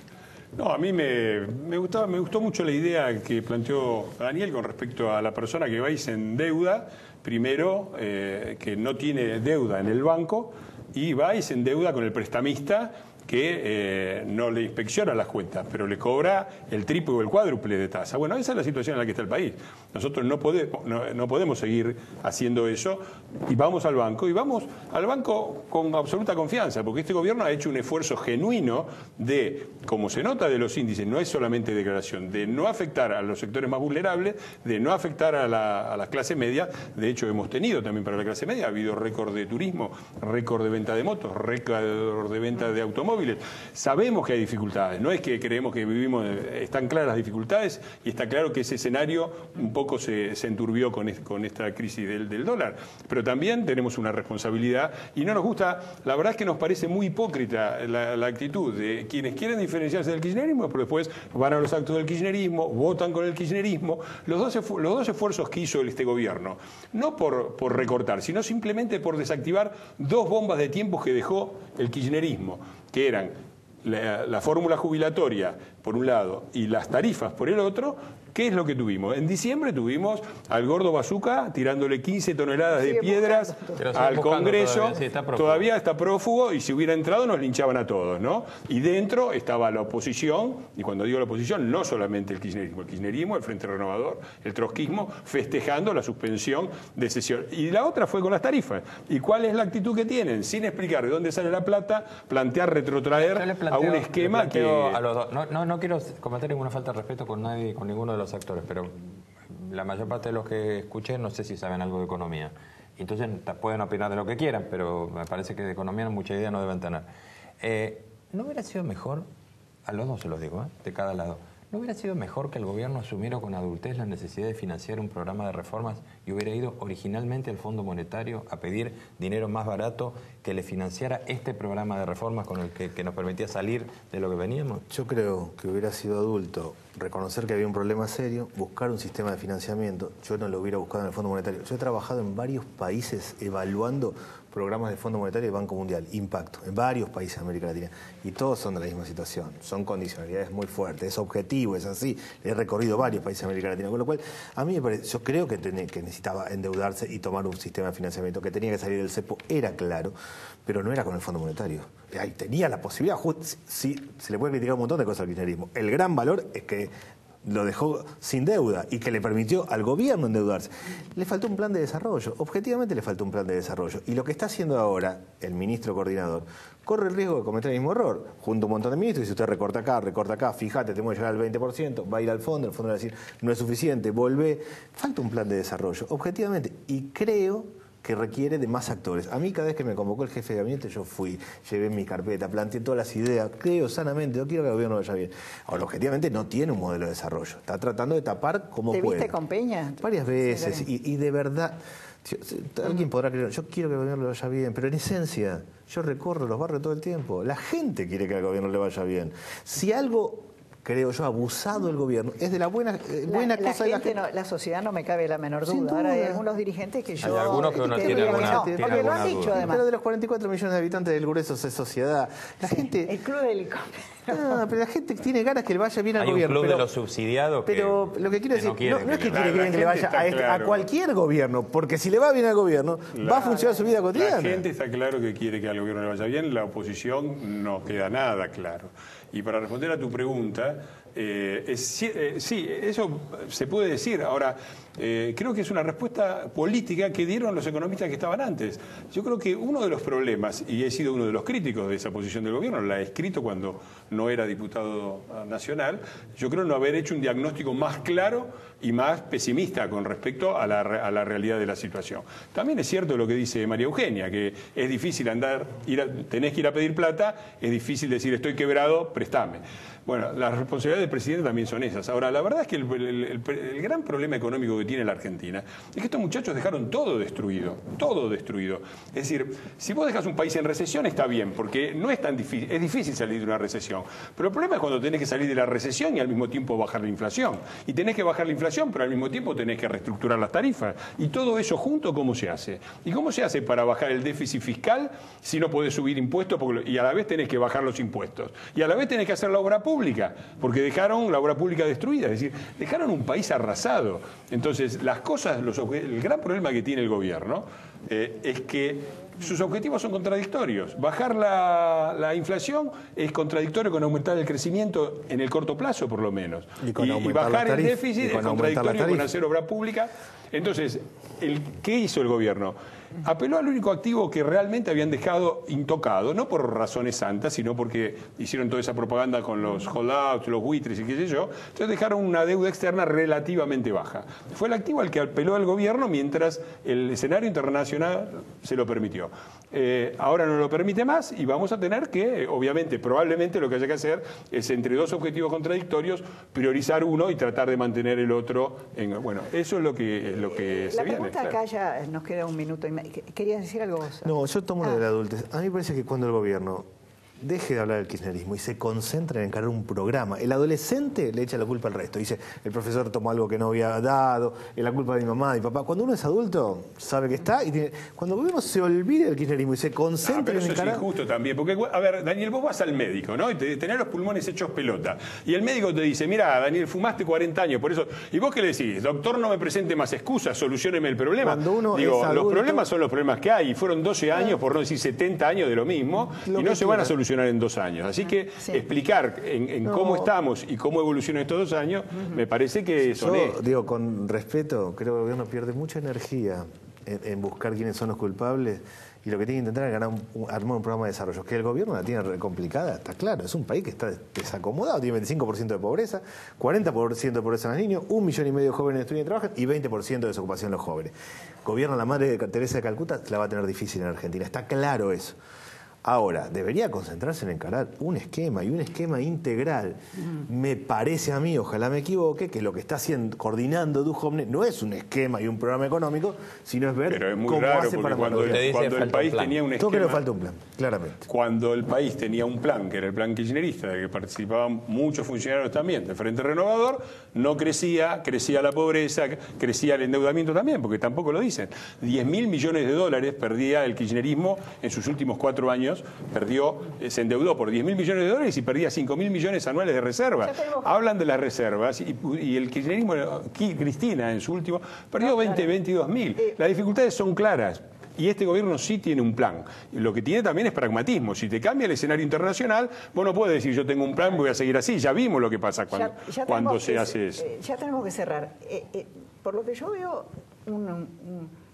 No, a mí me gustó mucho la idea que planteó Daniel con respecto a la persona que va y se endeuda, primero, que no tiene deuda en el banco, y va y se endeuda con el prestamista, que no le inspecciona las cuentas, pero le cobra el triple o el cuádruple de tasa. Bueno, esa es la situación en la que está el país. Nosotros no podemos seguir haciendo eso y vamos al banco con absoluta confianza, porque este gobierno ha hecho un esfuerzo genuino de, como se nota de los índices, no es solamente declaración, de no afectar a los sectores más vulnerables, de no afectar a la clase media. De hecho, hemos tenido también para la clase media, ha habido récord de turismo, récord de venta de motos, récord de venta de automóviles. Sabemos que hay dificultades, no es que creemos que vivimos, están claras las dificultades y está claro que ese escenario un poco se enturbió con esta crisis del dólar, pero también tenemos una responsabilidad y no nos gusta, la verdad es que nos parece muy hipócrita la actitud de quienes quieren diferenciarse del kirchnerismo, pero después van a los actos del kirchnerismo, votan con el kirchnerismo. Los dos esfuerzos que hizo este gobierno, no por recortar, sino simplemente por desactivar dos bombas de tiempo que dejó el kirchnerismo, que eran la fórmula jubilatoria por un lado y las tarifas por el otro. ¿Qué es lo que tuvimos? En diciembre tuvimos al gordo Bazooka tirándole 15 toneladas de piedras al Congreso. Todavía está prófugo y si hubiera entrado nos linchaban a todos, ¿no? Y dentro estaba la oposición, y cuando digo la oposición, no solamente el kirchnerismo, el Frente Renovador, el trotskismo, festejando la suspensión de sesión. Y la otra fue con las tarifas. ¿Y cuál es la actitud que tienen? Sin explicar de dónde sale la plata, plantear retrotraer a un esquema que...
A los dos. No quiero cometer ninguna falta de respeto con nadie, con ninguno de los actores, pero la mayor parte de los que escuché no sé si saben algo de economía. Entonces pueden opinar de lo que quieran, pero me parece que de economía mucha idea no deben tener. ¿No hubiera sido mejor, a los dos se los digo, de cada lado, ¿no hubiera sido mejor que el gobierno asumiera con adultez la necesidad de financiar un programa de reformas y hubiera ido originalmente al Fondo Monetario a pedir dinero más barato que le financiara este programa de reformas con el que nos permitía salir de lo que veníamos?
Yo creo que hubiera sido adulto reconocer que había un problema serio, buscar un sistema de financiamiento. Yo no lo hubiera buscado en el Fondo Monetario. Yo he trabajado en varios países evaluando programas de Fondo Monetario y Banco Mundial, impacto, en varios países de América Latina. Y todos son de la misma situación. Son condicionalidades muy fuertes, es objetivo, es así. He recorrido varios países de América Latina, con lo cual a mí me parece, yo creo que necesitaba endeudarse y tomar un sistema de financiamiento, que tenía que salir del cepo, era claro, pero no era con el Fondo Monetario. Ahí tenía la posibilidad, sí, se le puede criticar un montón de cosas al kirchnerismo. El gran valor es que lo dejó sin deuda y que le permitió al gobierno endeudarse. Le faltó un plan de desarrollo, objetivamente le faltó un plan de desarrollo. Y lo que está haciendo ahora el ministro coordinador corre el riesgo de cometer el mismo error. Junto a un montón de ministros y si usted recorta acá, fíjate, tenemos que llegar al 20%, va a ir al fondo, el fondo va a decir, no es suficiente, volvé. Falta un plan de desarrollo, objetivamente. Y creo que requiere de más actores. A mí cada vez que me convocó el jefe de gabinete yo fui, llevé mi carpeta, planteé todas las ideas, creo sanamente, yo quiero que el gobierno vaya bien. Ahora, objetivamente no tiene un modelo de desarrollo, está tratando de tapar como puede.
¿Te viste con Peña?
Varias veces, y de verdad, alguien podrá creer, yo quiero que el gobierno le vaya bien, pero en esencia, yo recorro los barrios todo el tiempo, la gente quiere que al gobierno le vaya bien. Si algo, creo yo, abusado el gobierno, es de la buena cosa de la gente.
La sociedad no me cabe la menor duda. Ahora hay algunos dirigentes que yo...
Hay algunos que uno tiene alguna
porque lo han dicho además.
Pero de los 44 millones de habitantes del grueso es sociedad. La gente...
El club de helicópteros.
No, pero la gente tiene ganas que le vaya bien al
hay
gobierno.
Hay un club de los subsidiados
pero lo que quiero decir, no es que quiere que le vaya a cualquier gobierno, porque si le va bien al gobierno, va a funcionar su vida cotidiana.
La gente está claro que quiere que al gobierno le vaya bien, la oposición no queda nada claro. Y para responder a tu pregunta, sí, eso se puede decir. Ahora, creo que es una respuesta política que dieron los economistas que estaban antes. Yo creo que uno de los problemas, y he sido uno de los críticos de esa posición del gobierno, la he escrito cuando no era diputado nacional, yo creo no haber hecho un diagnóstico más claro y más pesimista con respecto a la realidad de la situación. También es cierto lo que dice María Eugenia, que es difícil tenés que ir a pedir plata, es difícil decir estoy quebrado, préstame. Bueno, las responsabilidades del presidente también son esas. Ahora, la verdad es que el gran problema económico que tiene la Argentina es que estos muchachos dejaron todo destruido, todo destruido. Es decir, si vos dejas un país en recesión está bien, porque no es tan difícil, es difícil salir de una recesión. Pero el problema es cuando tenés que salir de la recesión y al mismo tiempo bajar la inflación. Y tenés que bajar la inflación, pero al mismo tiempo tenés que reestructurar las tarifas. Y todo eso junto, ¿cómo se hace? ¿Y cómo se hace para bajar el déficit fiscal si no podés subir impuestos y a la vez tenés que bajar los impuestos? Y a la vez tenés que hacer la obra pública, porque dejaron la obra pública destruida, es decir, dejaron un país arrasado. Entonces, las cosas, el gran problema que tiene el gobierno es que sus objetivos son contradictorios. Bajar la inflación es contradictorio con aumentar el crecimiento en el corto plazo, por lo menos. Y bajar el déficit es contradictorio con hacer obra pública. Entonces, ¿qué hizo el gobierno? Apeló al único activo que realmente habían dejado intocado, no por razones santas, sino porque hicieron toda esa propaganda con los holdouts, los buitres y qué sé yo. Entonces dejaron una deuda externa relativamente baja. Fue el activo al que apeló el gobierno mientras el escenario internacional se lo permitió. Ahora no lo permite más y vamos a tener que, obviamente, probablemente lo que haya que hacer es entre dos objetivos contradictorios priorizar uno y tratar de mantener el otro. Bueno, eso es lo que se viene.
La pregunta acá ya nos queda un minuto. ¿Querías decir algo vos?
No, yo tomo lo de la adultez. A mí me parece que cuando el gobierno deje de hablar del kirchnerismo y se concentra en encarar un programa, el adolescente le echa la culpa al resto. Dice, el profesor tomó algo que no había dado, es la culpa de mi mamá, de mi papá. Cuando uno es adulto, sabe que está. Cuando el gobierno se olvide del kirchnerismo y se concentra en encarar...
Eso es injusto también, porque, a ver, Daniel, vos vas al médico, ¿no? Y tenés los pulmones hechos pelota. Y el médico te dice, mira, Daniel, fumaste 40 años, por eso... ¿Y vos qué le decís? Doctor, no me presente más excusas, solucióneme el problema.
Cuando uno
Digo,
es adulto,
los problemas son los problemas que hay. Y fueron 12 años, por no decir 70 años de lo mismo, y no se van a solucionar en 2 años. Así que explicar en cómo estamos y cómo evolucionan estos 2 años, me parece que es honesto.
Yo digo, con respeto, creo que el gobierno pierde mucha energía en buscar quiénes son los culpables y lo que tiene que intentar es armar un programa de desarrollo. Que el gobierno la tiene complicada, está claro. Es un país que está desacomodado, tiene 25% de pobreza, 40% de pobreza en los niños, 1,5 millones de jóvenes estudian y trabajan y 20% de desocupación en los jóvenes. Gobierna la madre de Teresa de Calcuta, la va a tener difícil en Argentina, está claro eso. Ahora, debería concentrarse en encarar un esquema y un esquema integral. Me parece a mí, ojalá me equivoque, que lo que está haciendo, coordinando Duhovne no es un esquema y un programa económico, sino es ver cómo hace para
cuando el país tenía un esquema...
Yo creo que falta un plan, claramente.
Cuando el país tenía un plan, que era el plan kirchnerista, de que participaban muchos funcionarios también del Frente Renovador, no crecía la pobreza, crecía el endeudamiento también, porque tampoco lo dicen. 10.000 millones de dólares perdía el kirchnerismo en sus últimos 4 años. Se endeudó por 10.000 millones de dólares y perdía 5.000 millones anuales de reservas. Hablan de las reservas y el kirchnerismo, Cristina en su último, perdió 22.000. Las dificultades son claras. Y este gobierno sí tiene un plan. Lo que tiene también es pragmatismo. Si te cambia el escenario internacional, vos no puedes decir yo tengo un plan, voy a seguir así. Ya vimos lo que pasa cuando se hace eso.
Ya tenemos que cerrar. Por lo que yo veo,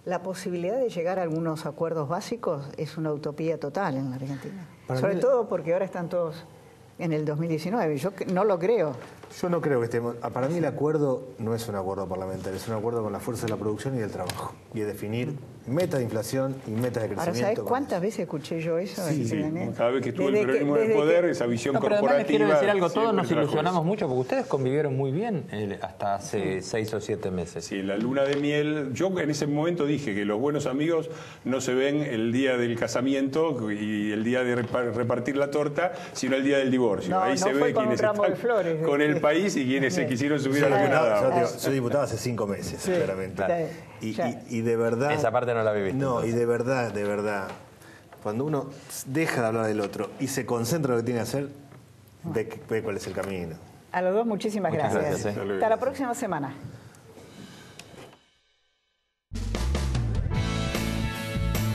la posibilidad de llegar a algunos acuerdos básicos es una utopía total en la Argentina. Sobre todo porque ahora están todos en el 2019. Yo no lo creo.
Yo no creo que estemos... Para mí el acuerdo no es un acuerdo parlamentario, es un acuerdo con la fuerza de la producción y del trabajo. Y es definir metas de inflación y metas de crecimiento.
Ahora, ¿sabes cuántas veces escuché yo eso?
Cada vez que estuvo el peronismo en el poder, esa visión corporativa...
Pero quiero decir algo, todos nos ilusionamos mucho, porque ustedes convivieron muy bien hasta hace 6 o 7 meses.
Sí, la luna de miel... Yo en ese momento dije que los buenos amigos no se ven el día del casamiento y el día de repartir la torta, sino el día del divorcio. Ahí se ve quiénes están con el país y quienes se quisieron subir a la luna.
Soy diputado hace 5 meses, claramente. Y de verdad...
Esa parte no la viví.
No, y de verdad, cuando uno deja de hablar del otro y se concentra en lo que tiene que hacer, ve cuál es el camino.
A los dos, muchísimas gracias. Hasta la próxima semana.